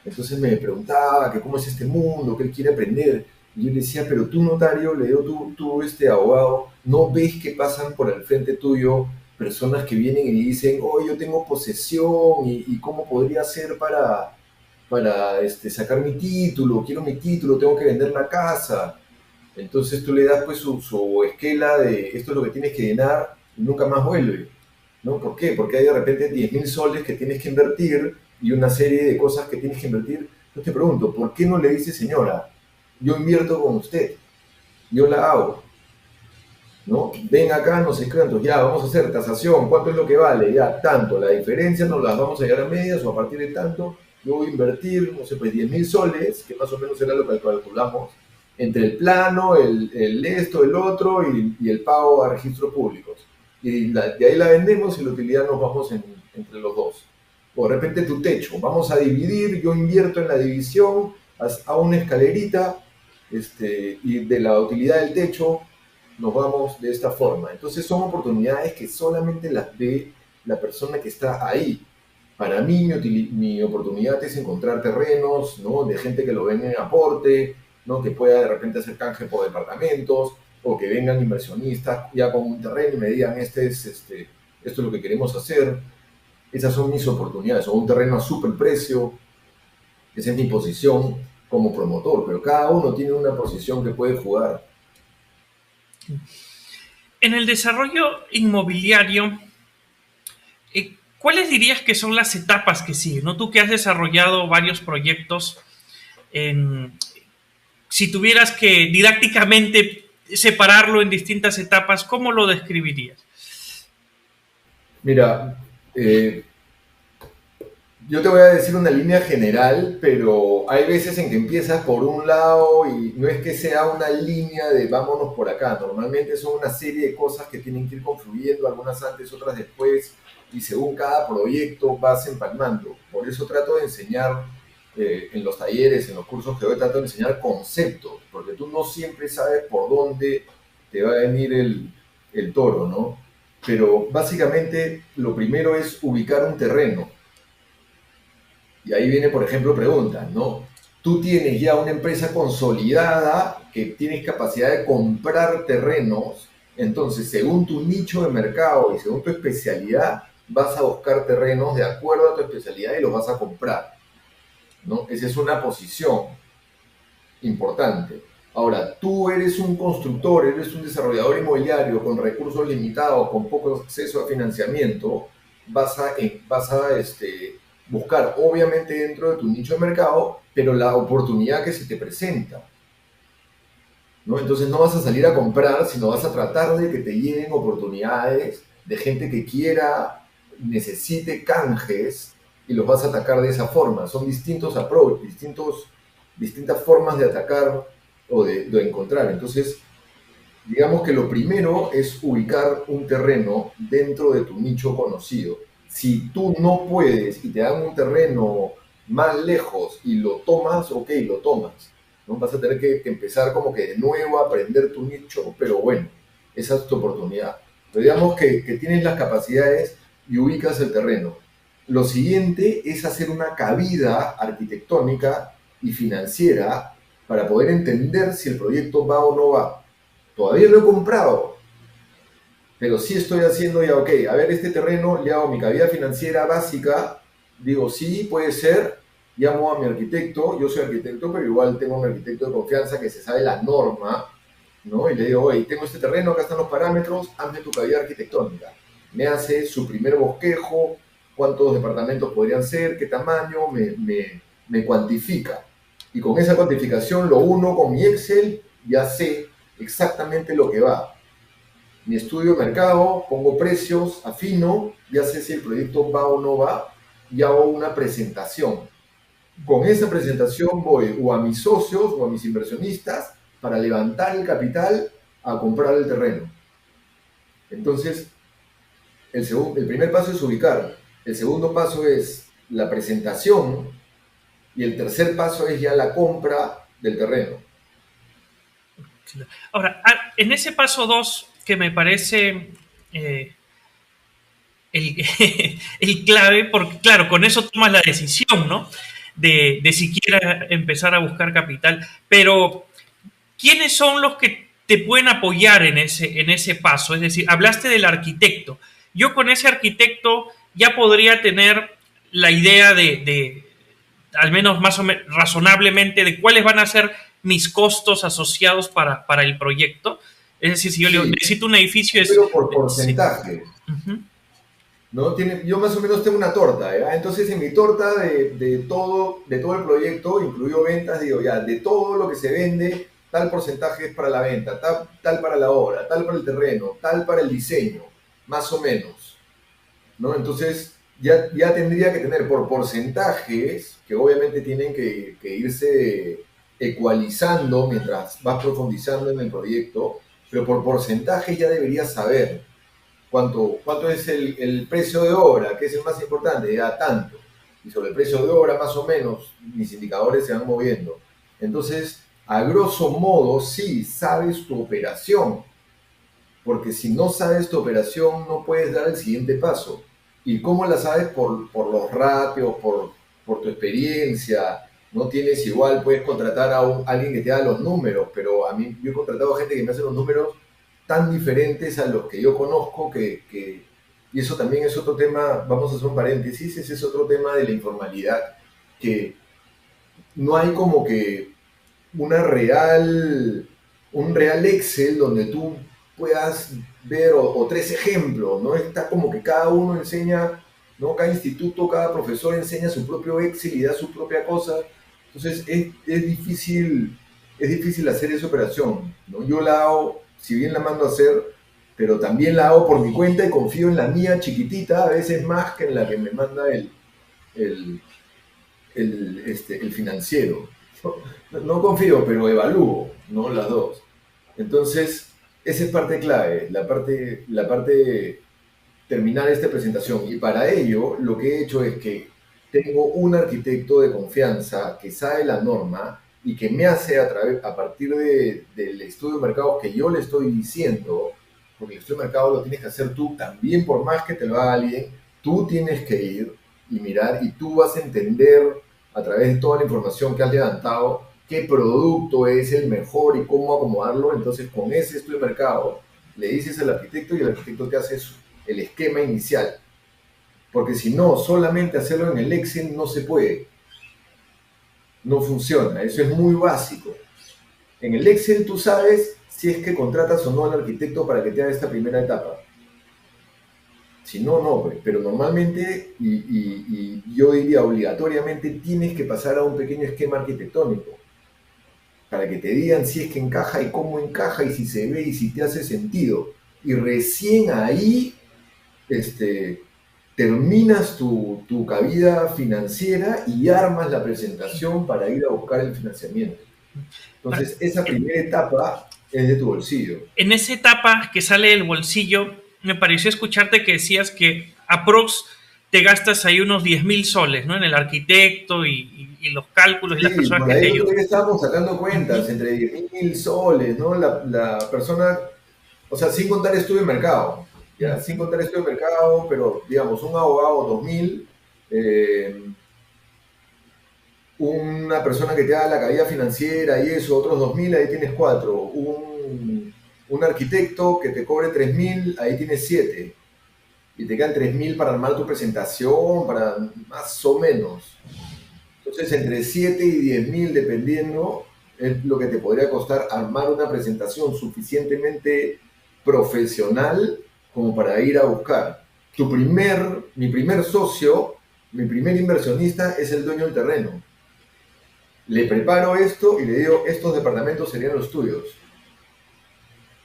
Entonces me preguntaba que cómo es este mundo, qué él quiere aprender. Y yo le decía, pero tú notario, le digo, tú abogado, ¿no ves que pasan por el frente tuyo personas que vienen y dicen, oh, yo tengo posesión y cómo podría ser para sacar mi título, quiero mi título, tengo que vender la casa? Entonces tú le das pues su esquela de esto es lo que tienes que llenar y nunca más vuelve, ¿no? ¿Por qué? Porque hay de repente 10.000 soles que tienes que invertir y una serie de cosas que tienes que invertir. Yo te pregunto, ¿por qué no le dice, señora, yo invierto con usted, yo la hago, ¿no? Ven acá, no sé cuántos, ya, vamos a hacer tasación, ¿cuánto es lo que vale? Ya, tanto, la diferencia nos las vamos a llegar a medias o a partir de tanto, yo voy a invertir, no sé, pues 10.000 soles, que más o menos era lo que calculamos, entre el plano, el esto, el otro y el pago a registros públicos. Y de ahí la vendemos y la utilidad nos vamos entre los dos. O de repente tu techo, vamos a dividir, yo invierto en la división a una escalerita y de la utilidad del techo nos vamos de esta forma. Entonces son oportunidades que solamente las ve la persona que está ahí. Para mí mi oportunidad es encontrar terrenos, ¿no? De gente que lo venga en aporte, ¿no? Que pueda de repente hacer canje por departamentos o que vengan inversionistas ya con un terreno y me digan esto es lo que queremos hacer. Esas son mis oportunidades, o un terreno a super precio. Esa es mi posición como promotor, pero cada uno tiene una posición que puede jugar. En el desarrollo inmobiliario, ¿cuáles dirías que son las etapas que siguen? ¿No? Tú que has desarrollado varios proyectos, en, si tuvieras que didácticamente separarlo en distintas etapas, ¿cómo lo describirías? Mira, yo te voy a decir una línea general, pero hay veces en que empiezas por un lado y no es que sea una línea de vámonos por acá. Normalmente son una serie de cosas que tienen que ir confluyendo, algunas antes, otras después, y según cada proyecto vas empalmando. Por eso trato de enseñar en los talleres, en los cursos que doy, trato de enseñar conceptos, porque tú no siempre sabes por dónde te va a venir el toro, ¿no? Pero básicamente lo primero es ubicar un terreno. Y ahí viene, por ejemplo, preguntas, ¿no? Tú tienes ya una empresa consolidada que tienes capacidad de comprar terrenos, entonces según tu nicho de mercado y según tu especialidad, vas a buscar terrenos de acuerdo a tu especialidad y los vas a comprar, ¿no? Esa es una posición importante. Ahora, tú eres un constructor, eres un desarrollador inmobiliario con recursos limitados, con poco acceso a financiamiento, vas a buscar, obviamente dentro de tu nicho de mercado, pero la oportunidad que se te presenta, ¿no? Entonces no vas a salir a comprar, sino vas a tratar de que te lleguen oportunidades de gente que quiera, necesite canjes y los vas a atacar de esa forma. Son distintos approach, distintas formas de atacar o de encontrar. Entonces, digamos que lo primero es ubicar un terreno dentro de tu nicho conocido. Si tú no puedes y te dan un terreno más lejos y lo tomas, ok, lo tomas. ¿No? Vas a tener que empezar como que de nuevo a aprender tu nicho, pero bueno, esa es tu oportunidad. Pero digamos que tienes las capacidades y ubicas el terreno. Lo siguiente es hacer una cabida arquitectónica y financiera para poder entender si el proyecto va o no va. Todavía lo he comprado, pero sí estoy haciendo ya, ok, a ver, este terreno, le hago mi cabida financiera básica, digo, sí, puede ser, llamo a mi arquitecto, yo soy arquitecto, pero igual tengo un arquitecto de confianza que se sabe la norma, ¿no? Y le digo, oye, tengo este terreno, acá están los parámetros, hazme tu cabida arquitectónica. Me hace su primer bosquejo, cuántos departamentos podrían ser, qué tamaño, me cuantifica. Y con esa cuantificación lo uno con mi Excel, ya sé exactamente lo que va. Mi estudio de mercado, pongo precios, afino, ya sé si el proyecto va o no va, y hago una presentación. Con esa presentación voy o a mis socios o a mis inversionistas para levantar el capital a comprar el terreno. Entonces, el primer paso es ubicar, el segundo paso es la presentación y el tercer paso es ya la compra del terreno. Ahora, en ese paso 2 que me parece el, el, clave, porque claro, con eso tomas la decisión, ¿no? De siquiera empezar a buscar capital, pero ¿quiénes son los que te pueden apoyar en ese paso? Es decir, hablaste del arquitecto. Yo con ese arquitecto ya podría tener la idea al menos más o menos razonablemente, de cuáles van a ser mis costos asociados para el proyecto. Es decir, si yo le digo, Sí, necesito un edificio, pero por sí. porcentaje. Uh-huh. ¿No? Yo más o menos tengo una torta, ¿ya? Entonces en mi torta de todo el proyecto, incluyo ventas, digo, ya, de todo lo que se vende, tal porcentaje es para la venta, tal para la obra, tal para el terreno, tal para el diseño, más o menos, ¿no? Entonces ya tendría que tener por porcentajes, que obviamente tienen que irse ecualizando mientras vas profundizando en el proyecto, pero por porcentaje ya deberías saber cuánto es el precio de obra, que es el más importante, ya tanto. Y sobre el precio de obra, más o menos, mis indicadores se van moviendo. Entonces, a grosso modo, sí, sabes tu operación, porque si no sabes tu operación, no puedes dar el siguiente paso. ¿Y cómo la sabes? Por los ratios, por tu experiencia. No tienes igual, puedes contratar a alguien que te haga los números, pero a mí yo he contratado a gente que me hace los números tan diferentes a los que yo conozco y eso también es otro tema, vamos a hacer un paréntesis, ese es otro tema de la informalidad, que no hay como que una un real Excel donde tú puedas ver o tres ejemplos, ¿no? Está como que cada uno enseña, ¿no? Cada instituto, cada profesor enseña su propio Excel y da su propia cosa. Entonces es difícil hacer esa operación, ¿no? Yo la hago, si bien la mando a hacer, pero también la hago por mi cuenta y confío en la mía chiquitita, a veces más que en la que me manda el, el financiero. No confío, pero evalúo, ¿no? Las dos. Entonces, esa es parte clave, la parte terminar esta presentación. Y para ello, lo que he hecho es que tengo un arquitecto de confianza que sabe la norma y que me hace a partir del estudio de mercado que yo le estoy diciendo, porque el estudio de mercado lo tienes que hacer tú también, por más que te lo haga alguien, tú tienes que ir y mirar y tú vas a entender a través de toda la información que has levantado qué producto es el mejor y cómo acomodarlo. Entonces, con ese estudio de mercado, le dices al arquitecto y el arquitecto te hace el esquema inicial. Porque si no, solamente hacerlo en el Excel no se puede. No funciona. Eso es muy básico. En el Excel tú sabes si es que contratas o no al arquitecto para que te haga esta primera etapa. Si no, no, pues. Pero normalmente, y yo diría obligatoriamente, tienes que pasar a un pequeño esquema arquitectónico para que te digan si es que encaja y cómo encaja y si se ve y si te hace sentido. Y recién ahí terminas tu cabida financiera y armas la presentación para ir a buscar el financiamiento. Entonces, esa primera etapa es de tu bolsillo. En esa etapa que sale del bolsillo, me pareció escucharte que decías que aprox te gastas ahí unos 10.000 soles, ¿no? En el arquitecto y los cálculos y las Sí, personas por que te ahí ayudan. estábamos sacando cuentas, entre 10.000 soles, ¿no? La persona, o sea, sin contar estudio de mercado, ¿ya? Sin contar estudio de mercado, pero digamos, un abogado 2.000, una persona que te haga la caída financiera y eso, otros 2.000, ahí tienes 4. Un arquitecto que te cobre 3.000, ahí tienes 7. Y te quedan 3.000 para armar tu presentación, para más o menos. Entonces, entre 7 y 10.000, dependiendo, es lo que te podría costar armar una presentación suficientemente profesional como para ir a buscar. Mi primer socio, mi primer inversionista es el dueño del terreno. Le preparo esto y le digo, estos departamentos serían los tuyos.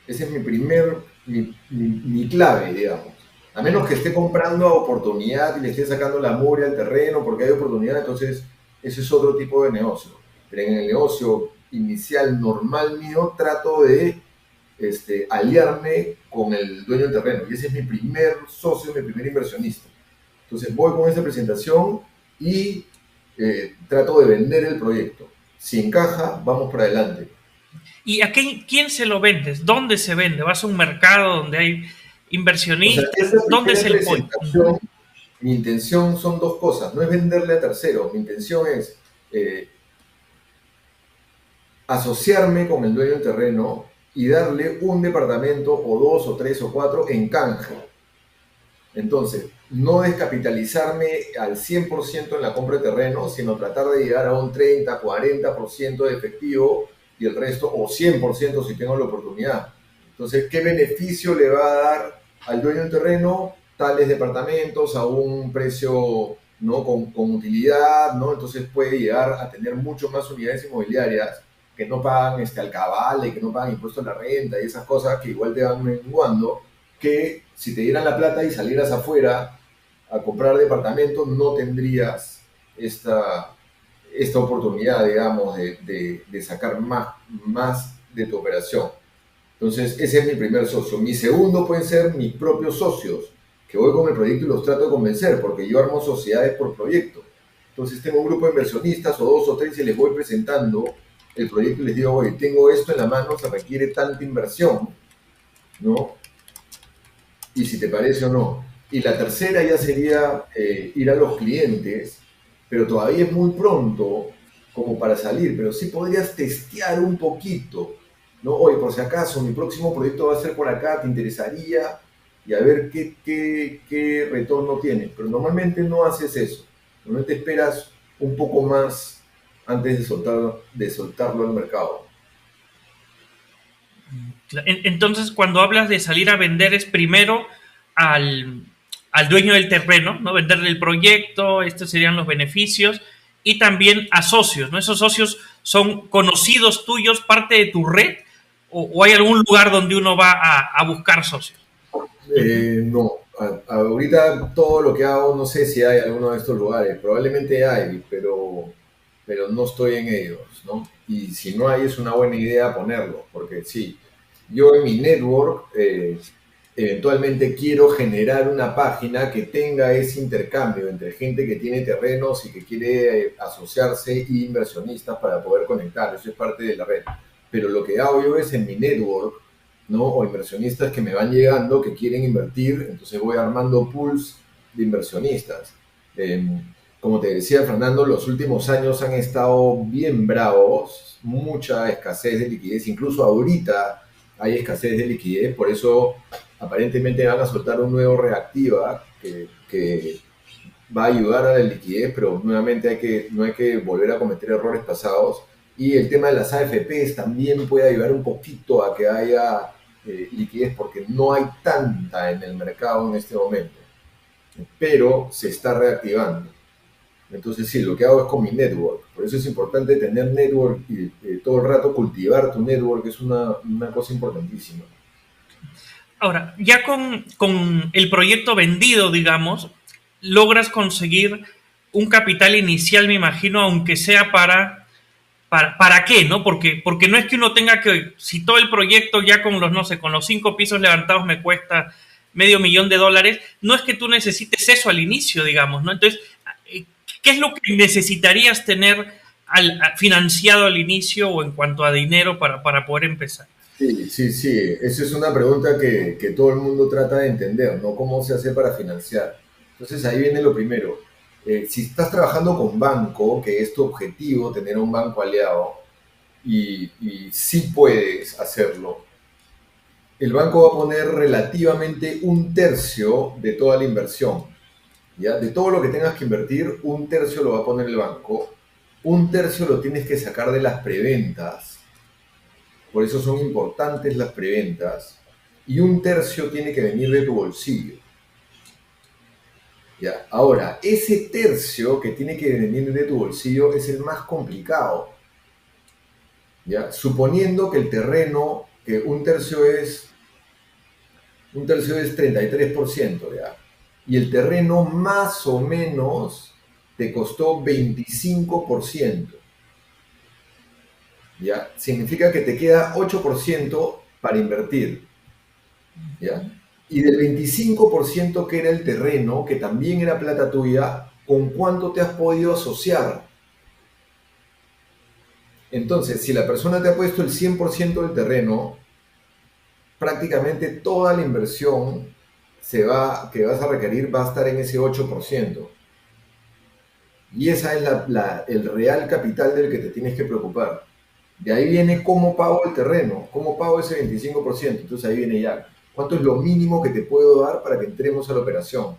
Ese es mi clave, digamos. A menos que esté comprando a oportunidad y le esté sacando la mugre al terreno porque hay oportunidad, entonces ese es otro tipo de negocio. Pero en el negocio inicial normal mío trato de aliarme con el dueño del terreno. Y ese es mi primer socio, mi primer inversionista. Entonces voy con esa presentación y trato de vender el proyecto. Si encaja, vamos para adelante. ¿Y a quién se lo vendes? ¿Dónde se vende? ¿Vas a un mercado donde hay O sea, inversionistas? esta ¿Dónde es primera el point? presentación, mi intención son dos cosas. No es venderle a terceros. Mi intención es asociarme con el dueño del terreno y darle un departamento o dos o tres o cuatro en canje. Entonces, no descapitalizarme al 100% en la compra de terreno, sino tratar de llegar a un 30, 40% de efectivo y el resto, o 100% si tengo la oportunidad. Entonces, ¿qué beneficio le va a dar al dueño del terreno tales departamentos a un precio, ¿no? con utilidad, ¿no? Entonces puede llegar a tener mucho más unidades inmobiliarias que no pagan alcabale, que no pagan impuestos a la renta y esas cosas que igual te van menguando, que si te dieran la plata y salieras afuera a comprar departamentos, no tendrías esta oportunidad, digamos, de sacar más de tu operación. Entonces, ese es mi primer socio. Mi segundo pueden ser mis propios socios, que voy con el proyecto y los trato de convencer, porque yo armo sociedades por proyecto. Entonces, tengo un grupo de inversionistas o dos o tres y les voy presentando el proyecto y les digo, oye, tengo esto en la mano, se requiere tanta inversión, ¿no? Y si te parece o no. Y la tercera ya sería ir a los clientes, pero todavía es muy pronto como para salir, pero sí podrías testear un poquito, ¿no? Oye, por si acaso, mi próximo proyecto va a ser por acá, ¿te interesaría? Y a ver qué retorno tienes. Pero normalmente no haces eso. Normalmente esperas un poco más antes de soltarlo al mercado. Entonces, cuando hablas de salir a vender es primero al, al dueño del terreno, ¿no? Venderle el proyecto, estos serían los beneficios, y también a socios, ¿no? Esos socios son conocidos tuyos, parte de tu red, o hay algún lugar donde uno va a buscar socios. No, ahorita todo lo que hago, no sé si hay alguno de estos lugares, probablemente hay, pero no estoy en ellos, ¿no? Y si no hay, es una buena idea ponerlo, porque sí, yo en mi network eventualmente quiero generar una página que tenga ese intercambio entre gente que tiene terrenos y que quiere asociarse y inversionistas para poder conectar, eso es parte de la red. Pero lo que hago yo es en mi network, ¿no? O inversionistas que me van llegando, que quieren invertir, entonces voy armando pools de inversionistas. Eh, Como te decía Fernando, los últimos años han estado bien bravos, mucha escasez de liquidez, incluso ahorita hay escasez de liquidez, por eso aparentemente van a soltar un nuevo Reactiva que va a ayudar a la liquidez, pero nuevamente no hay que volver a cometer errores pasados. Y el tema de las AFPs también puede ayudar un poquito a que haya liquidez, porque no hay tanta en el mercado en este momento, pero se está reactivando. Entonces sí, lo que hago es con mi network. Por eso es importante tener network y todo el rato cultivar tu network, es una cosa importantísima. Ahora, ya con el proyecto vendido, digamos, logras conseguir un capital inicial, me imagino, aunque sea ¿para qué? ¿No? Porque no es que uno tenga que, si todo el proyecto ya con los, no sé, con los 5 pisos levantados me cuesta $500,000, no es que tú necesites eso al inicio, digamos, ¿no? Entonces, ¿qué es lo que necesitarías tener financiado al inicio o en cuanto a dinero para poder empezar? Sí, sí, sí. Esa es una pregunta que todo el mundo trata de entender, ¿no? ¿Cómo se hace para financiar? Entonces ahí viene lo primero. Si estás trabajando con banco, que es tu objetivo, tener un banco aliado, y sí puedes hacerlo, el banco va a poner relativamente un tercio de toda la inversión, ¿ya? De todo lo que tengas que invertir, un tercio lo va a poner el banco, un tercio lo tienes que sacar de las preventas, por eso son importantes las preventas, y un tercio tiene que venir de tu bolsillo. ¿Ya? Ahora, ese tercio que tiene que venir de tu bolsillo es el más complicado, ¿ya? Suponiendo que el terreno, que un tercio es 33%, ¿ya? Y el terreno más o menos te costó 25%, ¿ya? Significa que te queda 8% para invertir, ¿ya? Y del 25% que era el terreno, que también era plata tuya, ¿con cuánto te has podido asociar? Entonces, si la persona te ha puesto el 100% del terreno, prácticamente toda la inversión que vas a requerir va a estar en ese 8%. Y esa es el real capital del que te tienes que preocupar. De ahí viene cómo pago el terreno, cómo pago ese 25%. Entonces ahí viene ya, ¿cuánto es lo mínimo que te puedo dar para que entremos a la operación?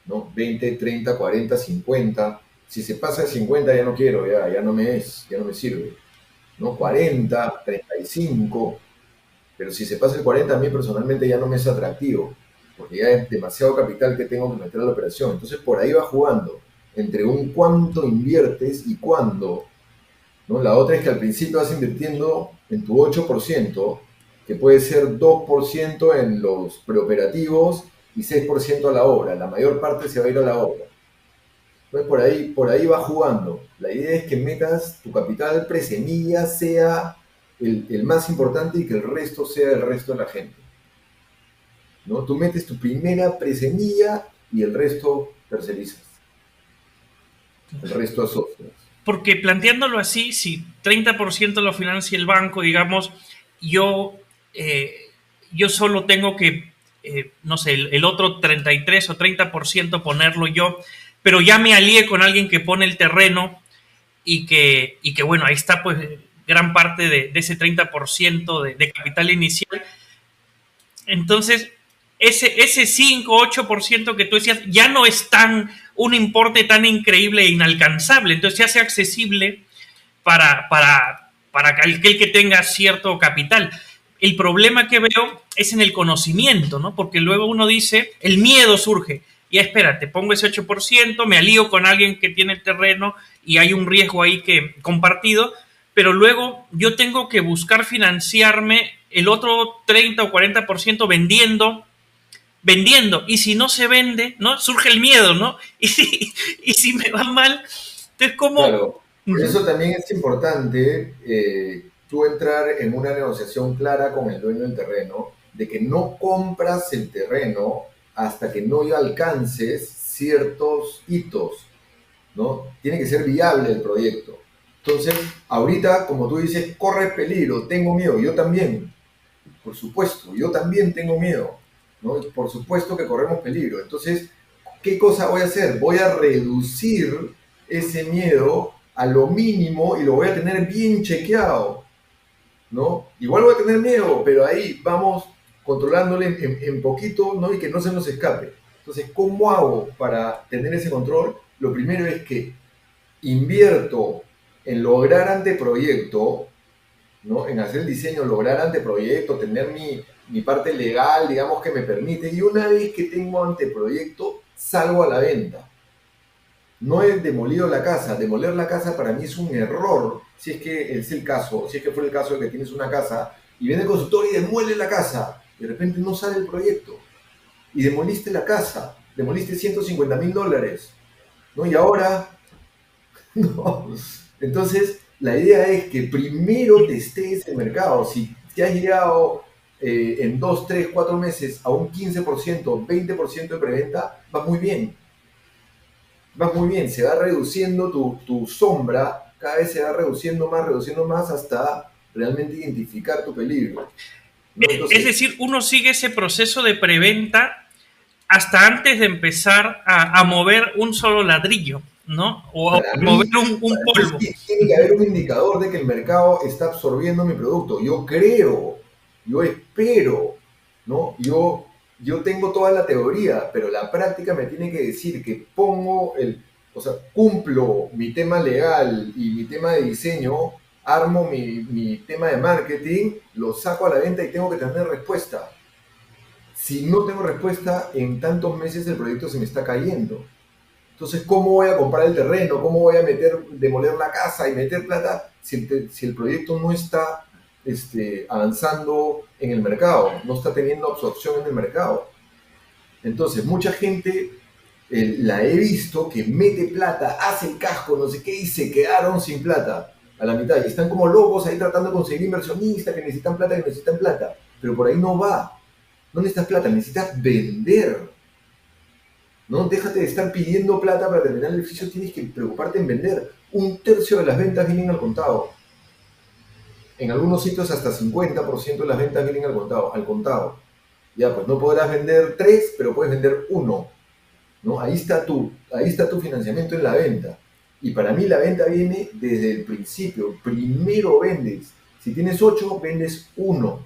¿No? 20, 30, 40, 50. Si se pasa de 50 ya no quiero, ya no me es, ya no me sirve. ¿No? 40, 35. Pero si se pasa el 40 a mí personalmente ya no me es atractivo, porque ya es demasiado capital que tengo que meter a la operación. Entonces por ahí va jugando entre un cuánto inviertes y cuándo, ¿no? La otra es que al principio vas invirtiendo en tu 8%, que puede ser 2% en los preoperativos y 6% a la obra. La mayor parte se va a ir a la obra. Entonces por ahí va jugando. La idea es que metas tu capital presemilla sea el más importante y que el resto sea el resto de la gente. ¿No? Tú metes tu primera presemilla y el resto tercerizas. El resto asocias. Porque planteándolo así, si 30% lo financia el banco, digamos, yo, yo solo tengo que, no sé, el otro 33 o 30% ponerlo yo, pero ya me alié con alguien que pone el terreno y que bueno, ahí está pues gran parte de ese 30% de capital inicial. Entonces, ese 5 8% que tú decías ya no es tan un importe tan increíble e inalcanzable. Entonces se hace accesible para aquel que tenga cierto capital. El problema que veo es en el conocimiento, ¿no? Porque luego uno dice, el miedo surge. Ya espérate, pongo ese 8%, me alío con alguien que tiene el terreno y hay un riesgo ahí que compartido, pero luego yo tengo que buscar financiarme el otro 30 o 40% vendiendo, y si no se vende, ¿no? Surge el miedo, ¿no? Y si me va mal, entonces como... Claro, por eso también es importante tú entrar en una negociación clara con el dueño del terreno, de que no compras el terreno hasta que no alcances ciertos hitos, ¿no? Tiene que ser viable el proyecto. Entonces, ahorita, como tú dices, corre peligro, tengo miedo, yo también, por supuesto, yo también tengo miedo, ¿no? Por supuesto que corremos peligro. Entonces, ¿qué cosa voy a hacer? Voy a reducir ese miedo a lo mínimo y lo voy a tener bien chequeado, ¿no? Igual voy a tener miedo, pero ahí vamos controlándole en poquito, ¿no? Y que no se nos escape. Entonces, ¿cómo hago para tener ese control? Lo primero es que invierto en lograr anteproyecto, ¿no? En hacer el diseño, lograr anteproyecto, tener mi parte legal, digamos, que me permite. Y una vez que tengo anteproyecto, salgo a la venta. No he demolido la casa. Demoler la casa para mí es un error, si es que es el caso, si es que fue el caso de que tienes una casa y viene el consultor y demuele la casa. De repente no sale el proyecto. Y demoliste la casa, demoliste $150,000, ¿no? Y ahora, no. Entonces, la idea es que primero testes el mercado. Si te has llegado en 2 3 4 meses a un 15%, 20% de preventa, va muy bien. Va muy bien, se va reduciendo tu sombra, cada vez se va reduciendo más hasta realmente identificar tu peligro, ¿no? Es Entonces, decir, uno sigue ese proceso de preventa hasta antes de empezar a mover un solo ladrillo, ¿no? O a mover un para mí polvo. sí tiene que haber un indicador de que el mercado está absorbiendo mi producto. Yo creo, yo espero, ¿no? Yo tengo toda la teoría, pero la práctica me tiene que decir que o sea, cumplo mi tema legal y mi tema de diseño, armo mi tema de marketing, lo saco a la venta y tengo que tener respuesta. Si no tengo respuesta, en tantos meses el proyecto se me está cayendo. Entonces, ¿cómo voy a comprar el terreno? ¿Cómo voy a demoler la casa y meter plata si el proyecto no está avanzando en el mercado, no está teniendo absorción en el mercado? Entonces, mucha gente la he visto que mete plata, hace el casco, no sé qué, y se quedaron sin plata a la mitad. Y están como locos ahí tratando de conseguir inversionistas que necesitan plata, que necesitan plata. Pero por ahí no va. No necesitas plata, necesitas vender. ¿No? Déjate de estar pidiendo plata para terminar el edificio, tienes que preocuparte en vender. Un tercio de las ventas vienen al contado. En algunos sitios hasta 50% de las ventas vienen al contado. Ya, pues no podrás vender 3, pero puedes vender uno, ¿no? Ahí está tu financiamiento en la venta. Y para mí la venta viene desde el principio. Primero vendes. Si tienes 8, vendes uno,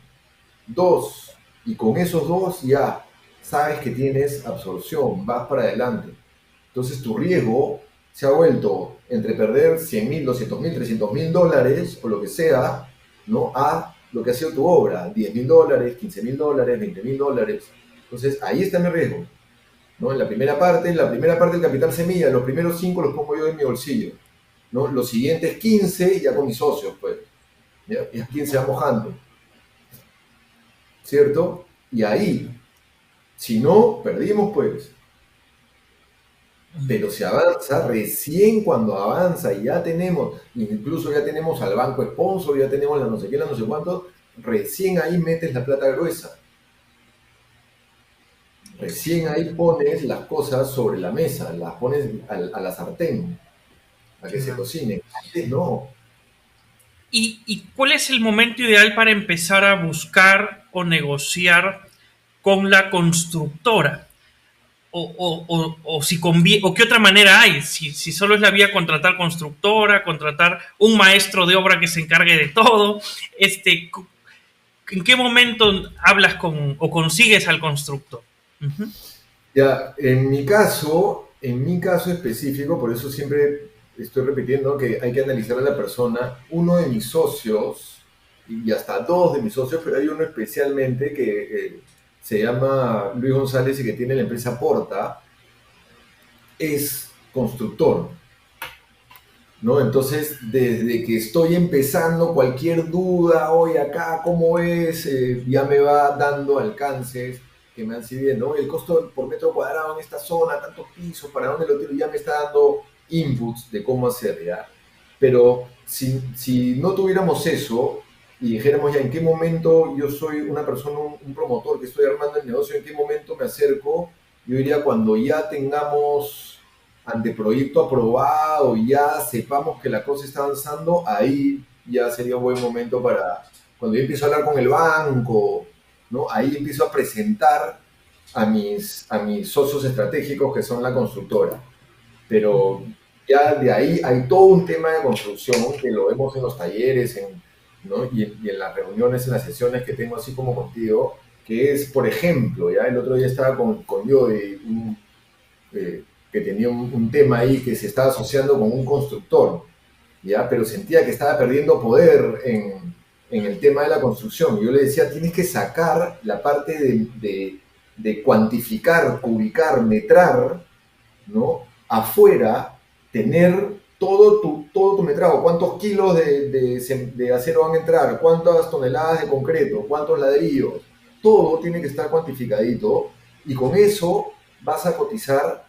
2. Y con esos 2 ya sabes que tienes absorción, vas para adelante. Entonces tu riesgo se ha vuelto entre perder 100.000, 200.000, 300.000 dólares o lo que sea, ¿no? A lo que ha sido tu obra, 10.000 dólares, 15.000 dólares, 20.000 dólares. Entonces ahí está mi riesgo, ¿no? En la primera parte del capital semilla, los primeros 5 los pongo yo en mi bolsillo, ¿no? Los siguientes 15 ya con mis socios, pues, ¿ya? Y a quién se va mojando, ¿cierto? Y ahí, si no, perdimos, pues. Pero se avanza recién cuando avanza y ya tenemos, incluso ya tenemos al banco sponsor, ya tenemos la no sé qué, la no sé cuánto, recién ahí metes la plata gruesa. Recién ahí pones las cosas sobre la mesa, las pones a la sartén, a que se cocinen. Antes no. ¿Y cuál es el momento ideal para empezar a buscar o negociar con la constructora? O si conviene, o qué otra manera hay, si solo es la vía contratar constructora, contratar un maestro de obra que se encargue de todo, ¿en qué momento hablas con o consigues al constructor? Uh-huh. Ya, en mi caso específico, por eso siempre estoy repitiendo que hay que analizar a la persona. Uno de mis socios, y hasta dos de mis socios, pero hay uno especialmente que se llama Luis González y que tiene la empresa Porta, es constructor, ¿no? Entonces, desde que estoy empezando, cualquier duda, hoy acá, ¿cómo es? Ya me va dando alcances que me han sirviendo. Oye, el costo por metro cuadrado en esta zona, tantos pisos, ¿para dónde lo tiro? Ya me está dando inputs de cómo hacer, ¿ya? Pero si no tuviéramos eso y dijéramos ya en qué momento yo soy una persona, un promotor que estoy armando el negocio, en qué momento me acerco, yo diría cuando ya tengamos anteproyecto aprobado, ya sepamos que la cosa está avanzando, ahí ya sería un buen momento para, cuando yo empiezo a hablar con el banco, ¿no? Ahí empiezo a presentar a mis socios estratégicos que son la constructora. Pero ya de ahí hay todo un tema de construcción que lo vemos en los talleres, ¿no? Y en las reuniones, en las sesiones que tengo así como contigo, que es, por ejemplo, ya el otro día estaba con yo de que tenía un tema ahí que se estaba asociando con un constructor, ¿ya? Pero sentía que estaba perdiendo poder en el tema de la construcción. Yo le decía, tienes que sacar la parte de cuantificar, ubicar, metrar, ¿no? Afuera, tener todo tu metrado, cuántos kilos de acero van a entrar, cuántas toneladas de concreto, cuántos ladrillos, todo tiene que estar cuantificadito y con eso vas a cotizar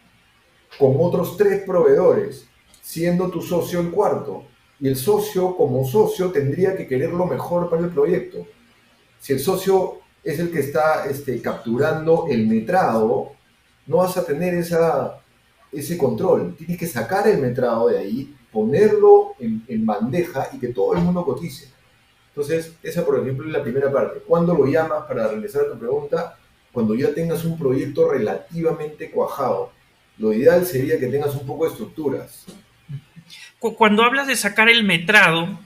con otros 3 proveedores, siendo tu socio el cuarto. Y el socio, como socio, tendría que querer lo mejor para el proyecto. Si el socio es el que está capturando el metrado, no vas a tener ese control. Tienes que sacar el metrado de ahí, ponerlo en bandeja y que todo el mundo cotice. Entonces, esa por ejemplo es la primera parte. ¿Cuándo lo llamas para regresar a tu pregunta? Cuando ya tengas un proyecto relativamente cuajado. Lo ideal sería que tengas un poco de estructuras. Cuando hablas de sacar el metrado,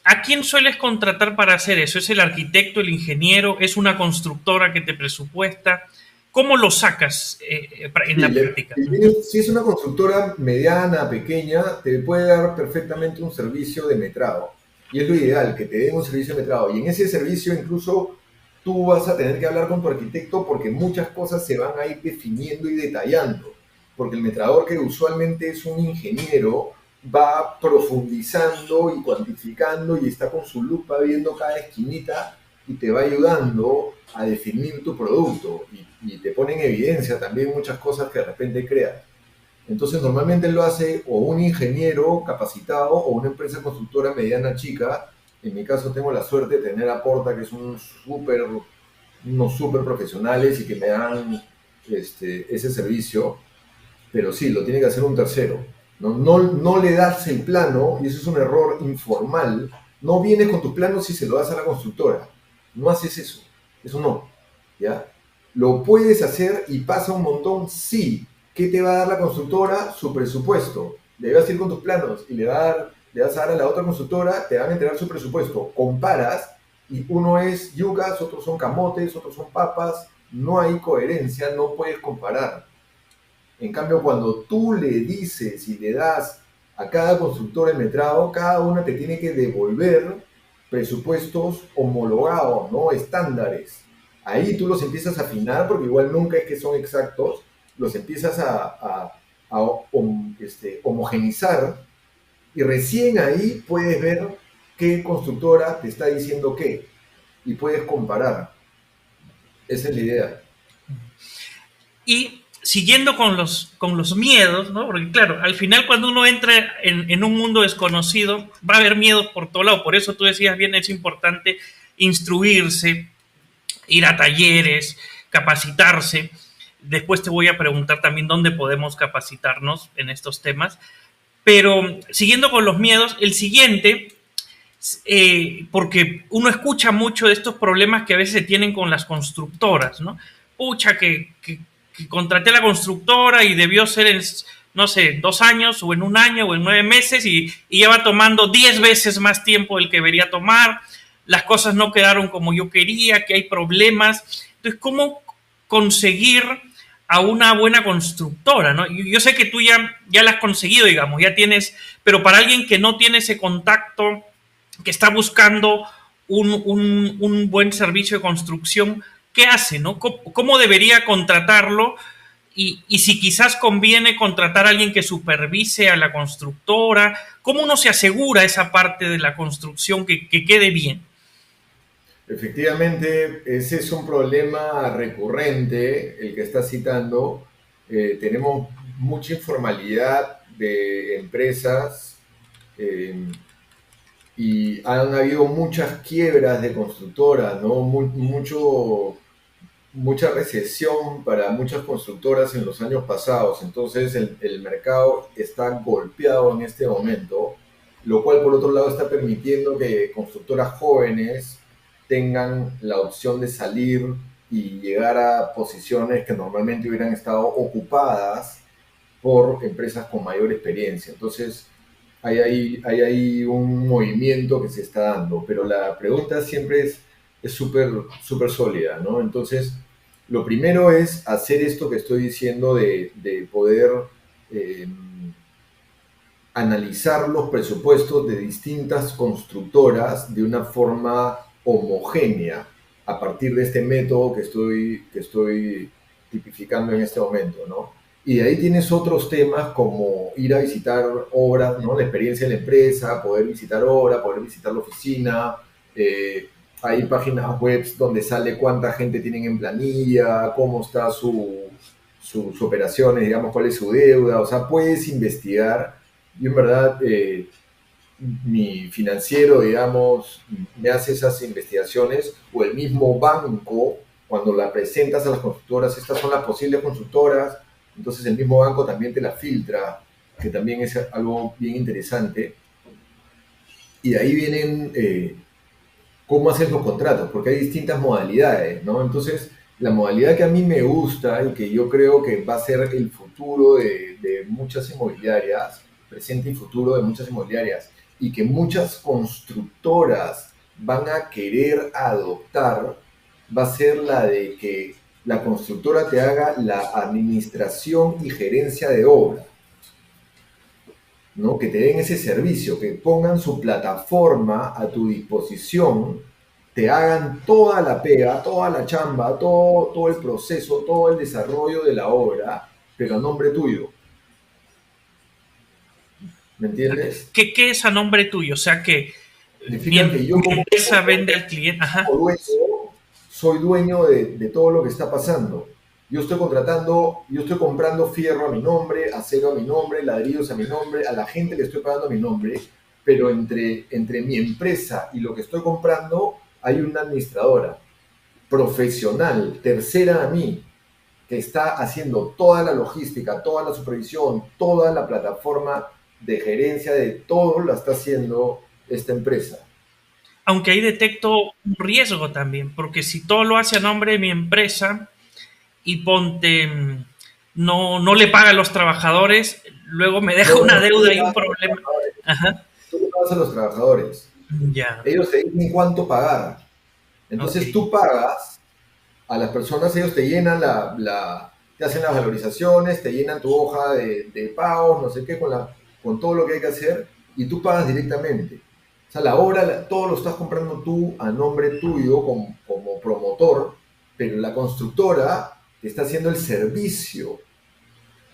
¿a quién sueles contratar para hacer eso? ¿Es el arquitecto, el ingeniero? ¿Es una constructora que te presupuesta? ¿Cómo lo sacas en la práctica? Si es una constructora mediana, pequeña, te puede dar perfectamente un servicio de metrado. Y es lo ideal, que te den un servicio de metrado. Y en ese servicio incluso tú vas a tener que hablar con tu arquitecto porque muchas cosas se van a ir definiendo y detallando. Porque el metrador, que usualmente es un ingeniero, va profundizando y cuantificando y está con su lupa viendo cada esquinita y te va ayudando a definir tu producto y te pone en evidencia también muchas cosas que de repente creas. Entonces normalmente lo hace o un ingeniero capacitado o una empresa constructora mediana chica. En mi caso tengo la suerte de tener a Porta, que es unos súper profesionales y que me dan ese servicio, pero sí, lo tiene que hacer un tercero. No le das el plano, y eso es un error informal. No vienes con tus planos y se lo das a la constructora. No haces eso no, ¿ya? Lo puedes hacer y pasa un montón, sí. ¿Qué te va a dar la constructora? Su presupuesto. debes ir con tus planos y le vas a dar a la otra constructora, te van a entregar su presupuesto. Comparas y uno es yucas, otros son camotes, otros son papas, no hay coherencia, no puedes comparar. En cambio, cuando tú le dices y le das a cada constructora el metrado, cada una te tiene que devolver presupuestos homologados, ¿no? Estándares. Ahí tú los empiezas a afinar, porque igual nunca es que son exactos, los empiezas a homogenizar y recién ahí puedes ver qué constructora te está diciendo qué y puedes comparar. Esa es la idea. Y siguiendo con los miedos, ¿no? Porque claro, al final cuando uno entra en un mundo desconocido, va a haber miedos por todo lado. Por eso tú decías bien, es importante instruirse, ir a talleres, capacitarse. Después te voy a preguntar también dónde podemos capacitarnos en estos temas. Pero siguiendo con los miedos, el siguiente, porque uno escucha mucho de estos problemas que a veces se tienen con las constructoras, ¿no? Pucha, que contraté a la constructora y debió ser en, no sé, 2 años o en 1 año o en 9 meses y ya va tomando 10 veces más tiempo del que debería tomar, las cosas no quedaron como yo quería, que hay problemas. Entonces, ¿cómo conseguir a una buena constructora, ¿no? Yo sé que tú ya la has conseguido, digamos, ya tienes, pero para alguien que no tiene ese contacto, que está buscando un buen servicio de construcción, ¿qué hace, no? ¿Cómo debería contratarlo? Y si quizás conviene contratar a alguien que supervise a la constructora, ¿cómo uno se asegura esa parte de la construcción que quede bien? Efectivamente, ese es un problema recurrente, el que está citando. Tenemos mucha informalidad de empresas eh, y han habido muchas quiebras de constructoras, ¿no? Mucha recesión para muchas constructoras en los años pasados. Entonces el mercado está golpeado en este momento, lo cual por otro lado está permitiendo que constructoras jóvenes tengan la opción de salir y llegar a posiciones que normalmente hubieran estado ocupadas por empresas con mayor experiencia. Entonces hay ahí un movimiento que se está dando, pero la pregunta siempre es súper súper sólida, ¿no? Entonces, lo primero es hacer esto que estoy diciendo de poder eh, analizar los presupuestos de distintas constructoras de una forma homogénea a partir de este método que estoy tipificando en este momento, ¿no? Y de ahí tienes otros temas como ir a visitar obras, ¿no? La experiencia de la empresa, poder visitar obra, poder visitar la oficina. Hay páginas web donde sale cuánta gente tienen en planilla, cómo está sus operaciones, digamos, cuál es su deuda. O sea, puedes investigar. Yo en verdad, mi financiero, digamos, me hace esas investigaciones, o el mismo banco, cuando la presentas a las constructoras, estas son las posibles constructoras, entonces el mismo banco también te la filtra, que también es algo bien interesante. Y de ahí vienen cómo haces los contratos, porque hay distintas modalidades, ¿no? Entonces, la modalidad que a mí me gusta y que yo creo que va a ser el futuro de muchas inmobiliarias, presente y futuro de muchas inmobiliarias, y que muchas constructoras van a querer adoptar, va a ser la de que la constructora te haga la administración y gerencia de obra, ¿no? Que te den ese servicio, que pongan su plataforma a tu disposición, te hagan toda la pega, toda la chamba, todo el proceso, todo el desarrollo de la obra, pero a nombre tuyo. ¿Me entiendes? ¿Qué es a nombre tuyo? O sea, que Significa que yo mi como empresa vende al cliente. Ajá. dueño, soy dueño de todo lo que está pasando. Yo estoy comprando fierro a mi nombre, acero a mi nombre, ladrillos a mi nombre, a la gente le estoy pagando a mi nombre, pero entre mi empresa y lo que estoy comprando hay una administradora profesional, tercera a mí, que está haciendo toda la logística, toda la supervisión, toda la plataforma de gerencia de todo, la está haciendo esta empresa. Aunque ahí detecto un riesgo también, porque si todo lo hace a nombre de mi empresa y ponte, no le paga a los trabajadores, luego me deja No, una no, tú deuda le y un pagas a los problema. trabajadores. Ajá, Tú le pagas a los trabajadores. ya, Ellos te dicen cuánto pagar. ok. Entonces tú pagas a las personas, ellos te llenan te hacen las valorizaciones, te llenan tu hoja de pagos, no sé qué, con todo lo que hay que hacer, y tú pagas directamente. O sea, la obra, todo lo estás comprando tú a nombre tuyo como promotor, pero la constructora te está haciendo el servicio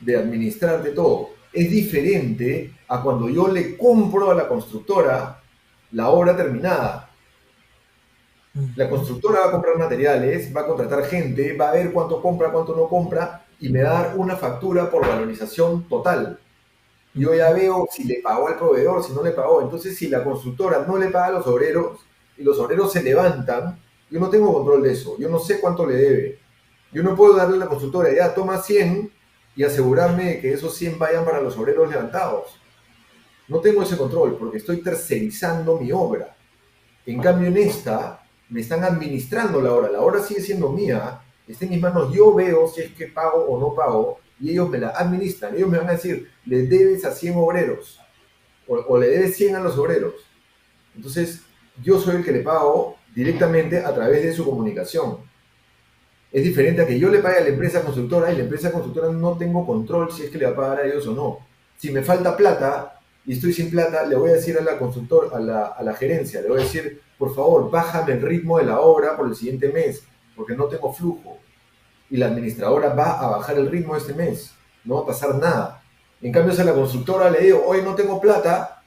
de administrarte todo. Es diferente a cuando yo le compro a la constructora la obra terminada. La Ujú, constructora va a comprar materiales, va a contratar gente, va a ver cuánto compra, cuánto no compra y me va a dar una factura por valorización total. Yo ya ujú, veo si le pagó al proveedor, si no le pagó. Entonces, si la constructora no le paga a los obreros y los obreros se levantan, yo no tengo control de eso. Yo no sé cuánto le debe. Yo no puedo darle a la constructora, ya toma 100 y asegurarme de que esos 100 vayan para los obreros levantados. No tengo ese control porque estoy tercerizando mi obra. En cambio, en esta, me están administrando la obra sigue siendo mía, está en mis manos, yo veo si es que pago o no pago, y ellos me la administran, ellos me van a decir, le debes a 100 obreros, o le debes 100 a los obreros. Entonces, yo soy el que le pago directamente a través de su comunicación. Es diferente a que yo le pague a la empresa constructora y la empresa constructora no tengo control si es que le va a pagar a ellos o no. Si me falta plata y estoy sin plata, le voy a decir a la constructora, a la gerencia, le voy a decir, por favor, bájame el ritmo de la obra por el siguiente mes, porque no tengo flujo. Y la administradora va a bajar el ritmo este mes, no va a pasar nada. En cambio, si a la constructora le digo, hoy no tengo plata,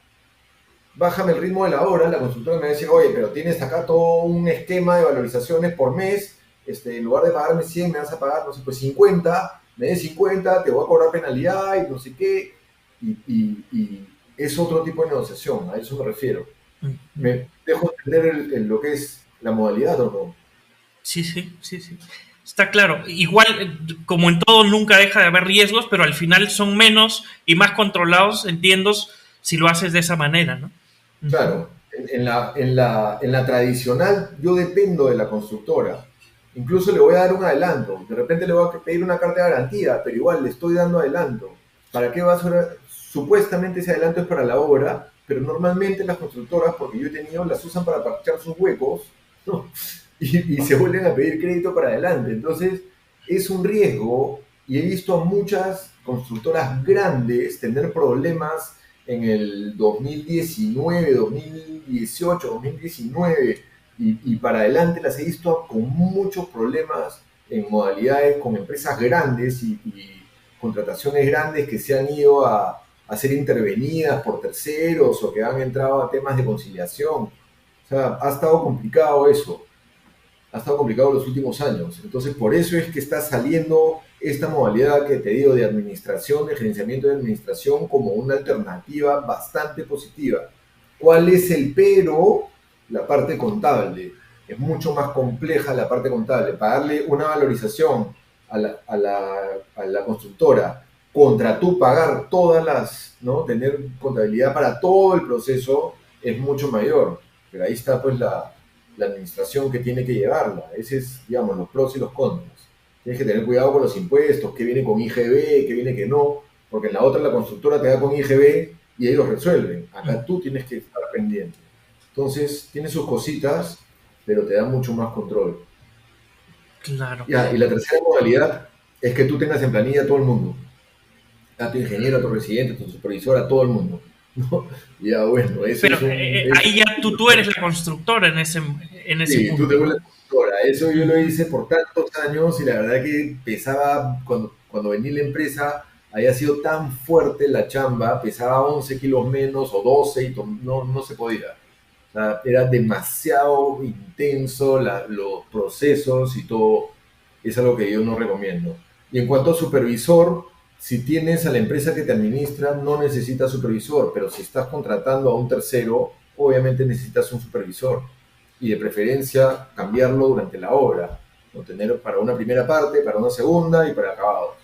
bájame el ritmo de la obra, la constructora me va a decir, oye, pero tienes acá todo un esquema de valorizaciones por mes, en lugar de pagarme 100 me vas a pagar, no sé, pues 50, me des 50, te voy a cobrar penalidad y no sé qué, y es otro tipo de negociación, a eso me refiero. ujú. Me dejo entender lo que es la modalidad, ¿o no? Sí, sí, sí, sí. Está claro. Igual, como en todo, nunca deja de haber riesgos, pero al final son menos y más controlados, entiendo, si lo haces de esa manera, ¿no? Ujú. Claro, en la tradicional yo dependo de la constructora. Incluso le voy a dar un adelanto. De repente le voy a pedir una carta de garantía, pero igual le estoy dando adelanto. ¿Para qué va a ser? Supuestamente ese adelanto es para la obra, pero normalmente las constructoras, porque yo he tenido, las usan para parchar sus huecos, ¿no? Y se vuelven a pedir crédito para adelante. Entonces, es un riesgo y he visto a muchas constructoras grandes tener problemas en el 2019, 2018, 2019 y para adelante las he visto con muchos problemas en modalidades con empresas grandes y contrataciones grandes que se han ido a ser intervenidas por terceros o que han entrado a temas de conciliación. O sea, ha estado complicado eso, ha estado complicado los últimos años. Entonces, por eso es que está saliendo esta modalidad que te digo de administración, de gerenciamiento de administración, como una alternativa bastante positiva. ¿Cuál es el pero? La parte contable. Es mucho más compleja la parte contable. Pagarle una valorización a la constructora contra tú pagar todas las, ¿no? Tener contabilidad para todo el proceso es mucho mayor. Pero ahí está pues la administración que tiene que llevarla. Ese es, digamos, los pros y los contras. Tienes que tener cuidado con los impuestos, qué viene con IGB, qué viene que no, porque en la otra la constructora te da con IGB y ellos resuelven. Acá tú tienes que estar pendiente. Entonces, tiene sus cositas, pero te da mucho más control. Claro. Ya, y la tercera modalidad es que tú tengas en planilla a todo el mundo. A tu ingeniero, a tu residente, a tu supervisor, a todo el mundo. ¿No? Ya, bueno, eso Pero es un... ahí ya tú eres la constructora en ese Sí, tú te punto, vuelves ¿no? consultora. Eso yo lo Ujú. hice por tantos años y la verdad que pesaba, cuando vení la empresa, había sido tan fuerte la chamba, pesaba 11 kilos menos o 12 y no se podía. O sea, era demasiado intenso los procesos y todo. Es algo que yo no recomiendo. Y en cuanto a supervisor, si tienes a la empresa que te administra, no necesitas supervisor, pero si estás contratando a un tercero, obviamente necesitas un supervisor y de preferencia cambiarlo durante la obra, no tener para una primera parte, para una segunda y para acabados.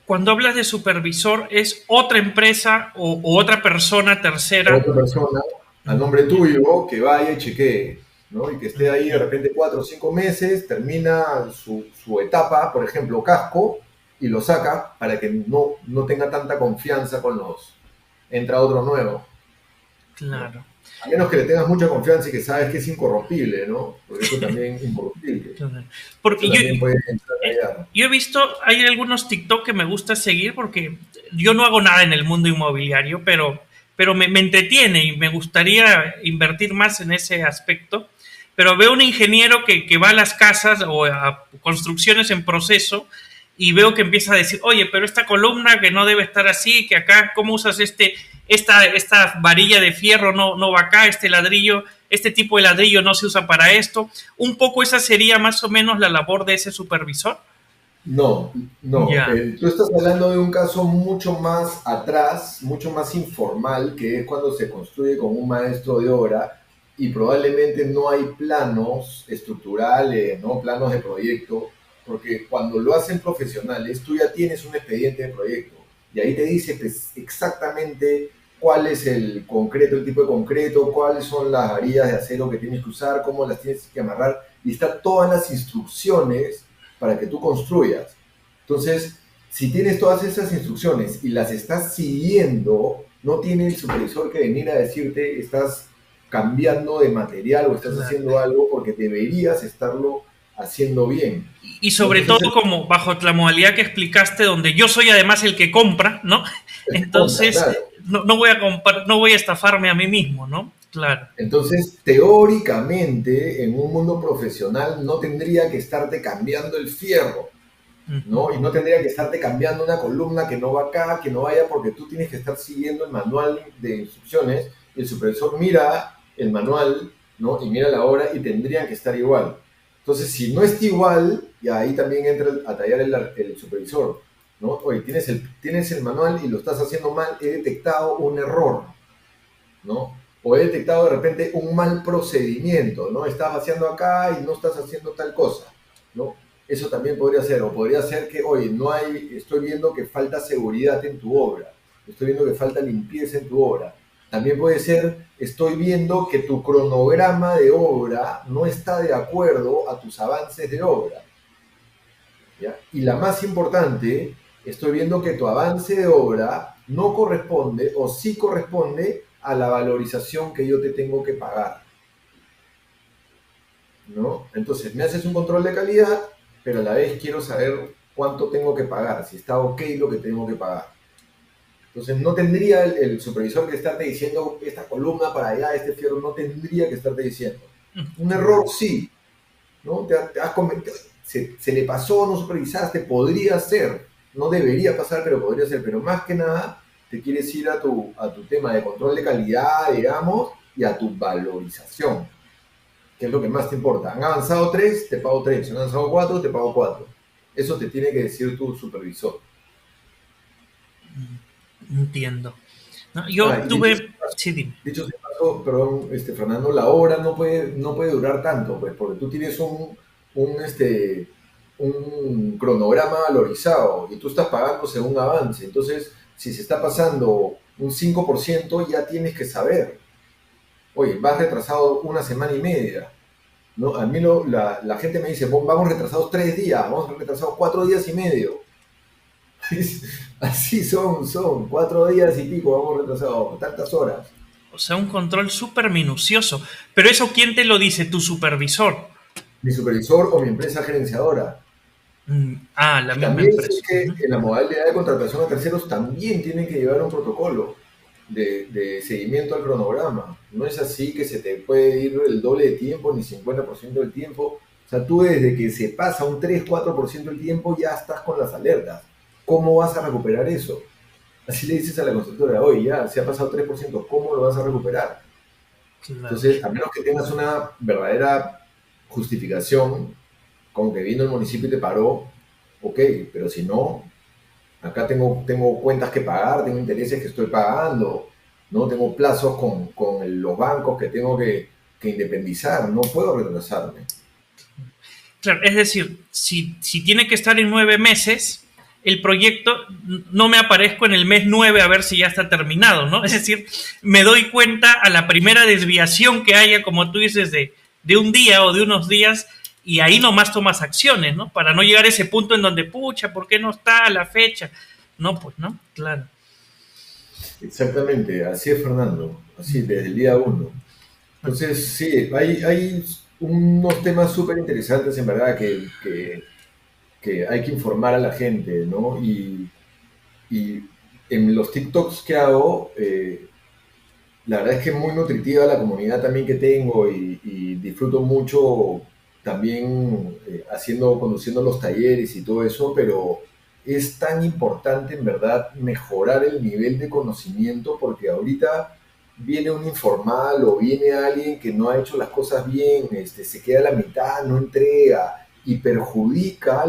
Cuando hablas de supervisor, ¿es otra empresa o otra persona tercera? Otra persona a nombre tuyo que vaya y chequee, ¿no? Y que esté ahí de Ok. repente 4 o 5 meses, termina su etapa, por ejemplo, casco, y lo saca para que no tenga tanta confianza con entra otro nuevo, ¿no? Claro. A menos que le tengas mucha confianza y que sabes que es incorrompible, ¿no? Porque eso también es incorrompible. Claro. Eso Porque también puede entrar eh, allá. yo he visto, hay algunos TikTok que me gusta seguir porque yo no hago nada en el mundo inmobiliario, pero me entretiene y me gustaría invertir más en ese aspecto. Pero veo un ingeniero que va a las casas o a construcciones en proceso y veo que empieza a decir, oye, pero esta columna que no debe estar así, que acá, ¿cómo usas esta varilla de fierro no va acá, este ladrillo, este tipo de ladrillo no se usa para esto? Un poco esa sería más o menos la labor de ese supervisor. No, no. Ya, Tú estás hablando de un caso mucho más atrás, mucho más informal, que es cuando se construye con un maestro de obra y probablemente no hay planos estructurales, ¿no? Planos de proyecto, porque cuando lo hacen profesionales, tú ya tienes un expediente de proyecto y ahí te dice pues, exactamente cuál es el concreto, el tipo de concreto, cuáles son las varillas de acero que tienes que usar, cómo las tienes que amarrar y están todas las instrucciones para que tú construyas. Entonces, si tienes todas esas instrucciones y las estás siguiendo, no tiene el supervisor que venir a decirte estás cambiando de material o estás claro. haciendo algo porque deberías estarlo haciendo bien. Y ¿No? sobre todo Entonces, como bajo la modalidad que explicaste, donde yo soy además el que compra, ¿no? el que compra, Entonces, claro. no voy a comprar, no voy a estafarme a mí mismo, ¿no? Claro. Entonces, teóricamente, en un mundo profesional no tendría que estarte cambiando el fierro, ¿no? Y no tendría que estarte cambiando una columna que no va acá, que no vaya, porque tú tienes que estar siguiendo el manual de instrucciones. Y el supervisor mira el manual, ¿no? Y mira la obra y tendrían que estar igual. Entonces, si no está igual, y ahí también entra a tallar el supervisor, ¿no? Oye, tienes el manual y lo estás haciendo mal, he detectado un error, ¿no? O he detectado de repente un mal procedimiento, ¿no? Estás vaciando acá y no estás haciendo tal cosa, ¿no? Eso también podría ser, o podría ser que, oye, estoy viendo que falta seguridad en tu obra, estoy viendo que falta limpieza en tu obra. También puede ser, estoy viendo que tu cronograma de obra no está de acuerdo a tus avances de obra, ¿ya? Y la más importante, estoy viendo que tu avance de obra no corresponde o sí corresponde a la valorización que yo te tengo que pagar, ¿no? Entonces, me haces un control de calidad, pero a la vez quiero saber cuánto tengo que pagar, si está ok lo que tengo que pagar. Entonces, no tendría el supervisor que estarte diciendo esta columna para allá, este fierro, no tendría que estarte diciendo. Un error sí, ¿no? Te has cometido, se le pasó, no supervisaste, podría ser, no debería pasar, pero podría ser, pero más que nada te quieres ir a tu tema de control de calidad, digamos, y a tu valorización, que es lo que más te importa. Han avanzado 3, te pago 3, han avanzado 4, te pago 4. Eso te tiene que decir tu supervisor. Entiendo. ¿No? Yo Ah, y tuve, sí, dime. dicho sea paso, perdón, Fernando, la obra no puede durar tanto, pues, porque tú tienes un cronograma valorizado y tú estás pagando según avance. Entonces, si se está pasando un 5% ya tienes que saber, oye, vas retrasado una semana y media. ¿No? A mí la gente me dice, vamos retrasados 3 días, vamos retrasados 4 días y medio. Así son 4 días y pico, vamos retrasados, tantas horas. O sea, un control súper minucioso. Pero eso, ¿quién te lo dice? Tu supervisor. Mi supervisor o mi empresa gerenciadora. La Y misma también sé empresa. que en la modalidad de contratación a terceros también tienen que llevar un protocolo de seguimiento al cronograma. No es así que se te puede ir el doble de tiempo ni 50% del tiempo. O sea, tú desde que se pasa un 3-4% del tiempo ya estás con las alertas. ¿Cómo vas a recuperar eso? Así le dices a la constructora, oye, ya se ha pasado 3%, ¿cómo lo vas a recuperar? Claro. Entonces, a menos que tengas una verdadera justificación, como que vino el municipio y te paró, ok, pero si no, acá tengo cuentas que pagar, tengo intereses que estoy pagando, ¿no? Tengo plazos con los bancos que tengo que independizar, no puedo retrasarme. Claro, es decir, si tiene que estar en 9 meses, el proyecto no me aparezco en el mes 9 a ver si ya está terminado, ¿no? Es decir, me doy cuenta a la primera desviación que haya, como tú dices, de un día o de unos días y ahí nomás tomas acciones, ¿no? Para no llegar a ese punto en donde, pucha, ¿por qué no está a la fecha? No, pues no, claro. Exactamente, así es Fernando, así desde el día uno. Entonces, sí, hay unos temas súper interesantes en verdad que hay que informar a la gente, ¿no? Y en los TikToks que hago, la verdad es que es muy nutritiva la comunidad también que tengo y disfruto mucho también conduciendo los talleres y todo eso, pero es tan importante en verdad mejorar el nivel de conocimiento porque ahorita viene un informal o viene alguien que no ha hecho las cosas bien, se queda a la mitad, no entrega y perjudica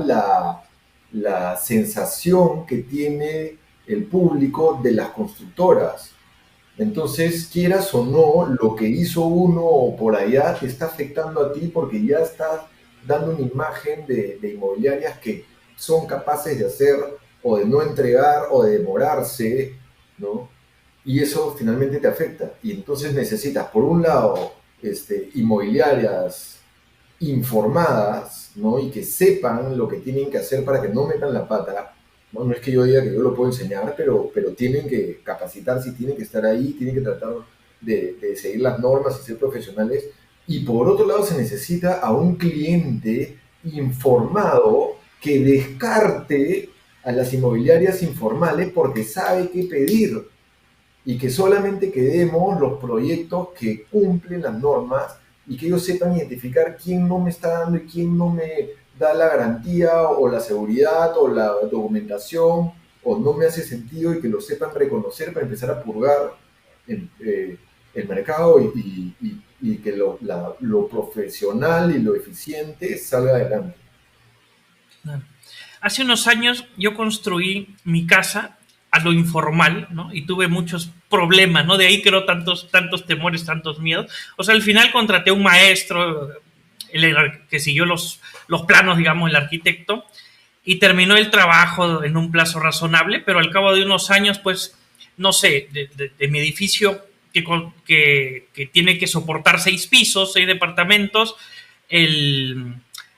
la sensación que tiene el público de las constructoras. Entonces, quieras o no, lo que hizo uno por allá te está afectando a ti porque ya estás dando una imagen de inmobiliarias que son capaces de hacer o de no entregar o de demorarse, ¿no? Y eso finalmente te afecta. Y entonces necesitas, por un lado, inmobiliarias informadas, ¿no? Y que sepan lo que tienen que hacer para que no metan la pata. No, no es que yo diga que yo lo puedo enseñar, pero tienen que capacitarse, tienen que estar ahí, tienen que tratar de seguir las normas y ser profesionales. Y por otro lado se necesita a un cliente informado que descarte a las inmobiliarias informales porque sabe qué pedir y que solamente quedemos los proyectos que cumplen las normas y que ellos sepan identificar quién no me está dando y quién no me da la garantía o la seguridad o la documentación o no me hace sentido y que lo sepan reconocer para empezar a purgar el mercado y que lo profesional y lo eficiente salga adelante. Claro. Hace unos años yo construí mi casa a lo informal, ¿no? Y tuve muchos problemas, ¿no? De ahí creo tantos temores, tantos miedos. O sea, al final contraté un maestro que siguió los planos, digamos, el arquitecto, y terminó el trabajo en un plazo razonable, pero al cabo de unos años, pues, no sé, de mi edificio que tiene que soportar 6 pisos, 6 departamentos, el,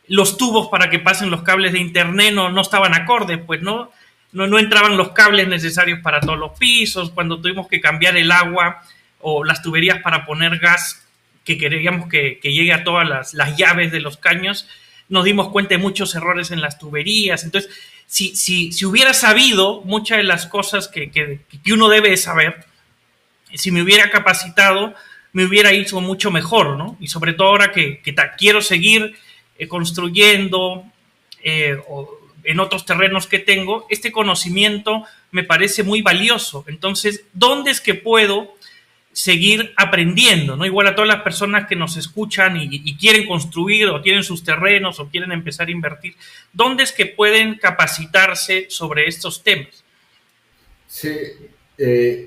los tubos para que pasen los cables de internet no estaban acordes, pues no entraban los cables necesarios para todos los pisos, cuando tuvimos que cambiar el agua o las tuberías para poner gas que queríamos que llegue a todas las llaves de los caños, nos dimos cuenta de muchos errores en las tuberías. Entonces, si hubiera sabido muchas de las cosas que uno debe saber, si me hubiera capacitado, me hubiera hecho mucho mejor, ¿no? Y sobre todo ahora que quiero seguir construyendo en otros terrenos que tengo, este conocimiento me parece muy valioso. Entonces, ¿dónde es que puedo seguir aprendiendo? ¿No? Igual a todas las personas que nos escuchan y quieren construir o tienen sus terrenos o quieren empezar a invertir, ¿dónde es que pueden capacitarse sobre estos temas? Sí,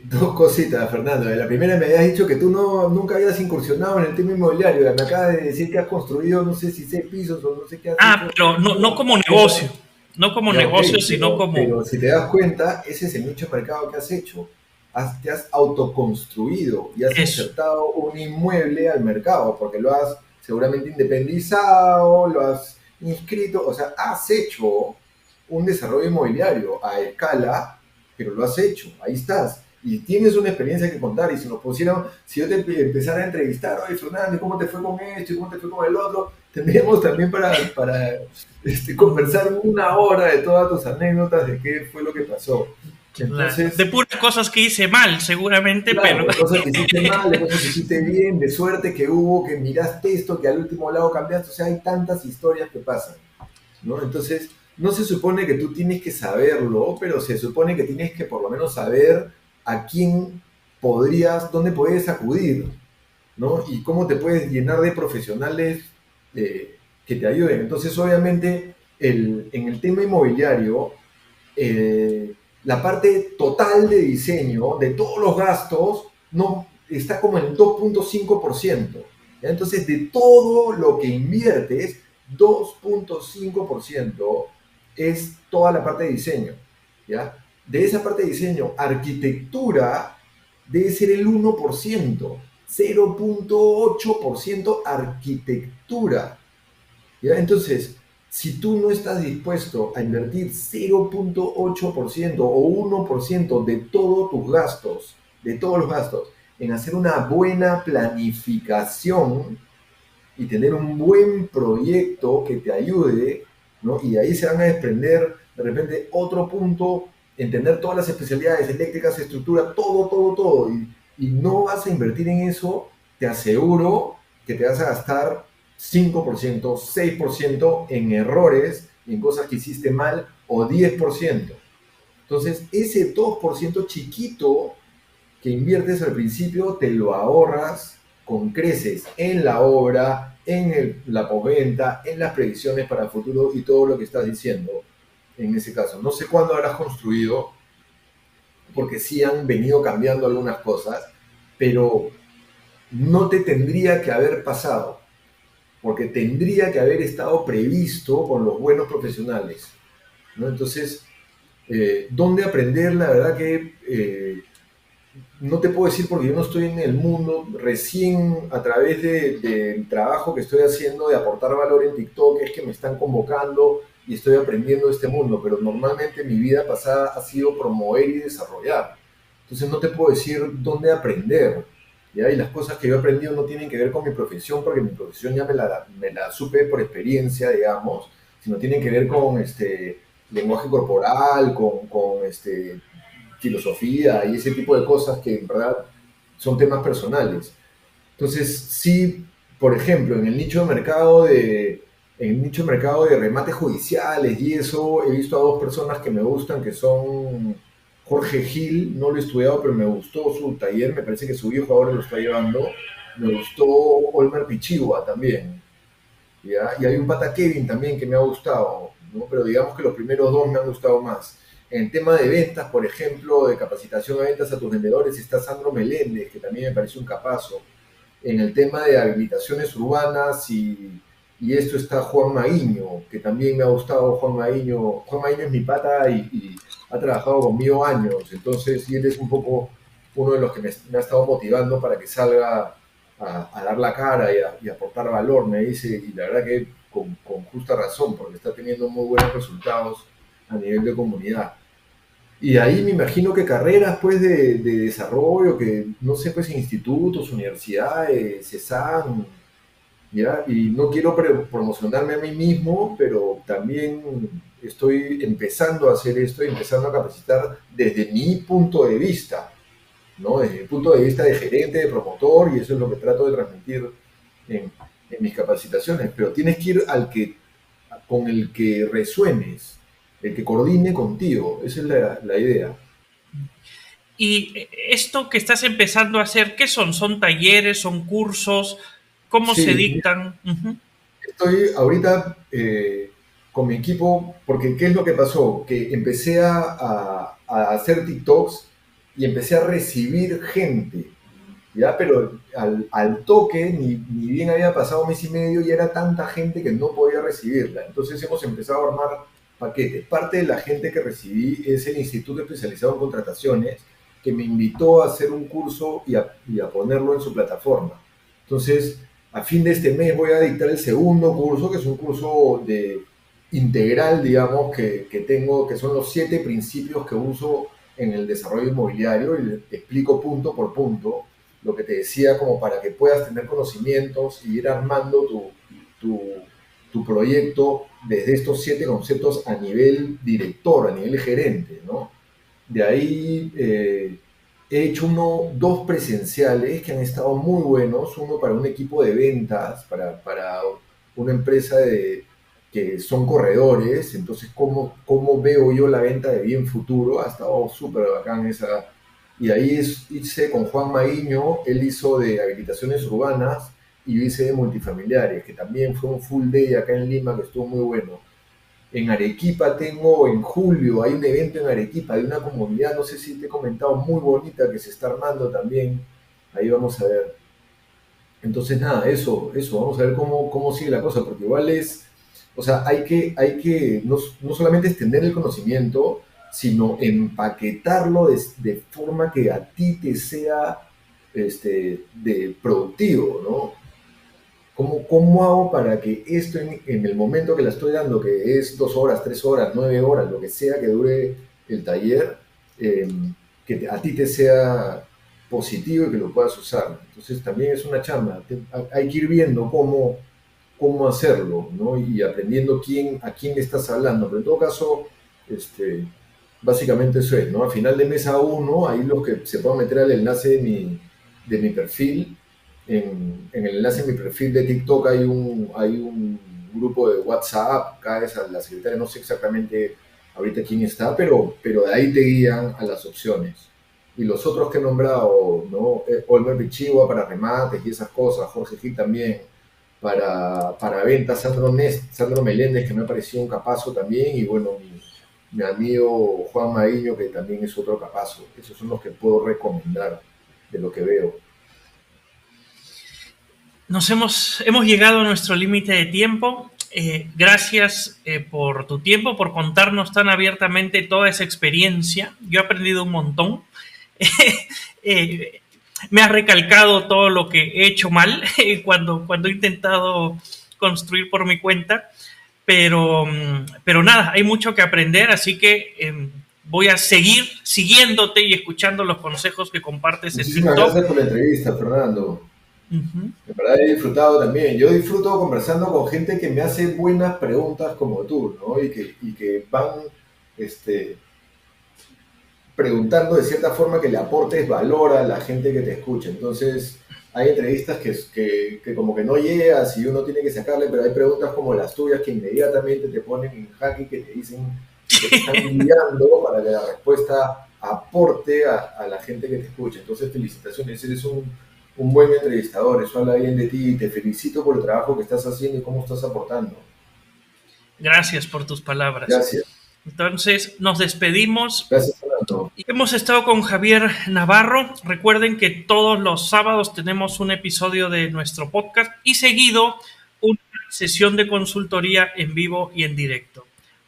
dos cositas, Fernando. La primera me habías dicho que tú nunca habías incursionado en el tema inmobiliario. Me acabas de decir que has construido, no sé si 6 pisos o no sé qué has hecho. Pero no como negocio, no como Ya, ok, negocio, sino pero como... si te das cuenta, ese es el nicho de mercado que has hecho. Te has autoconstruido y has Eso, insertado un inmueble al mercado, porque lo has seguramente independizado, lo has inscrito, o sea, has hecho un desarrollo inmobiliario a escala, pero lo has hecho, ahí estás. Y tienes una experiencia que contar, y si nos pusieran, si yo te empezara a entrevistar, oye Fernando, ¿cómo te fue con esto y cómo te fue con el otro? Tendríamos también para conversar una hora de todas tus anécdotas de qué fue lo que pasó. de Entonces, puras cosas que hice mal, seguramente, claro, pero... de cosas que hiciste mal, de cosas que hiciste bien, de suerte que hubo, que miraste esto, que al último lado cambiaste, o sea, hay tantas historias que pasan, ¿no? Entonces, no se supone que tú tienes que saberlo, pero se supone que tienes que por lo menos saber a quién dónde puedes acudir, ¿no? Y cómo te puedes llenar de profesionales que te ayuden. Entonces, obviamente, en el tema inmobiliario, la parte total de diseño de todos los gastos no, está como en el 2.5%. Entonces, de todo lo que inviertes, 2.5% es toda la parte de diseño. ¿Ya? De esa parte de diseño, arquitectura debe ser el 1%, 0.8% arquitectura. ¿Ya? Entonces, si tú no estás dispuesto a invertir 0,8% o 1% de todos tus gastos, de todos los gastos, en hacer una buena planificación y tener un buen proyecto que te ayude, ¿no? Y de ahí se van a desprender de repente otro punto, entender todas las especialidades eléctricas, estructura, todo, todo, todo, y no vas a invertir en eso, te aseguro que te vas a gastar 5%, 6% en errores, en cosas que hiciste mal, o 10%. Entonces, ese 2% chiquito que inviertes al principio te lo ahorras con creces en la obra, en la postventa, en las previsiones para el futuro y todo lo que estás diciendo en ese caso. No sé cuándo habrás construido, porque sí han venido cambiando algunas cosas, pero no te tendría que haber pasado, porque tendría que haber estado previsto con los buenos profesionales, ¿no? Entonces, ¿dónde aprender? La verdad que no te puedo decir porque yo no estoy en el mundo, recién a través del trabajo que estoy haciendo de aportar valor en TikTok es que me están convocando y estoy aprendiendo de este mundo, pero normalmente mi vida pasada ha sido promover y desarrollar. Entonces no te puedo decir dónde aprender, ¿ya? Y las cosas que yo he aprendido no tienen que ver con mi profesión, porque mi profesión ya me la supe por experiencia, digamos, sino tienen que ver con lenguaje corporal, con filosofía y ese tipo de cosas que en verdad son temas personales. Entonces, sí, por ejemplo, en el nicho de mercado de remates judiciales y eso, he visto a dos personas que me gustan, que son Jorge Gil, no lo he estudiado, pero me gustó su taller, me parece que su hijo ahora lo está llevando. Me gustó Olmer Pichigua también. ¿Ya? Y hay un pata Kevin también que me ha gustado, ¿no? Pero digamos que los primeros dos me han gustado más. En el tema de ventas, por ejemplo, de capacitación a ventas a tus vendedores, está Sandro Meléndez, que también me parece un capazo. En el tema de habilitaciones urbanas y esto está Juan Maíño, que también me ha gustado Juan Maíño. Juan Maíño es mi pata y ha trabajado conmigo años, entonces, y él es un poco uno de los que me ha estado motivando para que salga a dar la cara y aportar valor, me dice, y la verdad que con justa razón, porque está teniendo muy buenos resultados a nivel de comunidad. Y ahí me imagino que carreras pues de desarrollo, que no sé, pues institutos, universidades, CESAM, ¿ya? Y no quiero promocionarme a mí mismo, pero también estoy empezando a hacer esto y empezando a capacitar desde mi punto de vista, ¿no? Desde mi punto de vista de gerente, de promotor, y eso es lo que trato de transmitir en mis capacitaciones. Pero tienes que ir con el que resuenes, el que coordine contigo, esa es la idea. Y esto que estás empezando a hacer, ¿qué son? ¿Son talleres? ¿Son cursos? ¿Cómo se Sí, dictan? Ujú. estoy ahorita con mi equipo, porque ¿qué es lo que pasó? Que empecé a hacer TikToks y empecé a recibir gente, ¿ya? Pero al toque, ni bien había pasado mes y medio, y era tanta gente que no podía recibirla. Entonces hemos empezado a armar paquetes. Parte de la gente que recibí es el Instituto Especializado en Contrataciones, que me invitó a hacer un curso y a ponerlo en su plataforma. Entonces, a fin de este mes voy a dictar el segundo curso, que es un curso integral, digamos, que tengo, que son los 7 principios que uso en el desarrollo inmobiliario, y te explico punto por punto lo que te decía, como para que puedas tener conocimientos y ir armando tu, tu proyecto desde estos 7 conceptos a nivel director, a nivel gerente, ¿no? De ahí he hecho dos presenciales que han estado muy buenos, uno para un equipo de ventas, para una empresa que son corredores, entonces cómo veo yo la venta de bien futuro, ha estado súper bacán esa. Y ahí hice con Juan Maíño, él hizo de habilitaciones urbanas y yo hice de multifamiliares, que también fue un full day acá en Lima que estuvo muy bueno. En Arequipa tengo en julio, hay un evento en Arequipa de una comunidad, no sé si te he comentado, muy bonita que se está armando también. Ahí vamos a ver. Entonces, nada, eso, vamos a ver cómo sigue la cosa, porque igual o sea, hay que no solamente extender el conocimiento, sino empaquetarlo de forma que a ti te sea de productivo, ¿no? ¿Cómo hago para que esto en el momento que la estoy dando, que es 2 horas, 3 horas, 9 horas, lo que sea que dure el taller, eh, a ti te sea positivo y que lo puedas usar? Entonces también es una chamba. Hay que ir viendo cómo hacerlo, ¿no? Y aprendiendo a quién le estás hablando. Pero en todo caso, este, básicamente eso es, ¿no? A final de mes a uno, ahí los que se puedan meter al enlace de mi perfil, en el enlace de mi perfil de TikTok hay un grupo de WhatsApp, cada vez a la secretaria, no sé exactamente ahorita quién está, pero de ahí te guían a las opciones. Y los otros que he nombrado, ¿no? Olmer Pichigua para remates y esas cosas, Jorge Gil también para ventas, Sandro Meléndez, que me ha parecido un capazo también, y bueno, mi amigo Juan Mariño, que también es otro capazo. Esos son los que puedo recomendar de lo que veo. Hemos llegado a nuestro límite de tiempo. Gracias por tu tiempo, por contarnos tan abiertamente toda esa experiencia. Yo he aprendido un montón. eh, Me ha recalcado todo lo que he hecho mal cuando he intentado construir por mi cuenta. Pero nada, hay mucho que aprender, así que voy a seguir siguiéndote y escuchando los consejos que compartes en Muchísimas TikTok. gracias por la entrevista, Fernando. Uh-huh. De verdad he disfrutado también. Yo disfruto conversando con gente que me hace buenas preguntas como tú, ¿no? Y que van este, preguntando de cierta forma que le aportes valor a la gente que te escucha. Entonces, hay entrevistas que como que no llegas y uno tiene que sacarle, pero hay preguntas como las tuyas que inmediatamente te ponen en jaque, que te dicen y que te están guiando para que la respuesta aporte a la gente que te escucha. Entonces, felicitaciones, eres un buen entrevistador, eso habla bien de ti y te felicito por el trabajo que estás haciendo y cómo estás aportando. Gracias por tus palabras. Gracias. Entonces, nos despedimos. Gracias, Fernando. Hemos estado con Javier Navarro. Recuerden que todos los sábados tenemos un episodio de nuestro podcast y seguido una sesión de consultoría en vivo y en directo.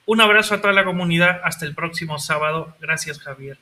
Un abrazo a toda la comunidad. Hasta el próximo sábado. Gracias, Javier.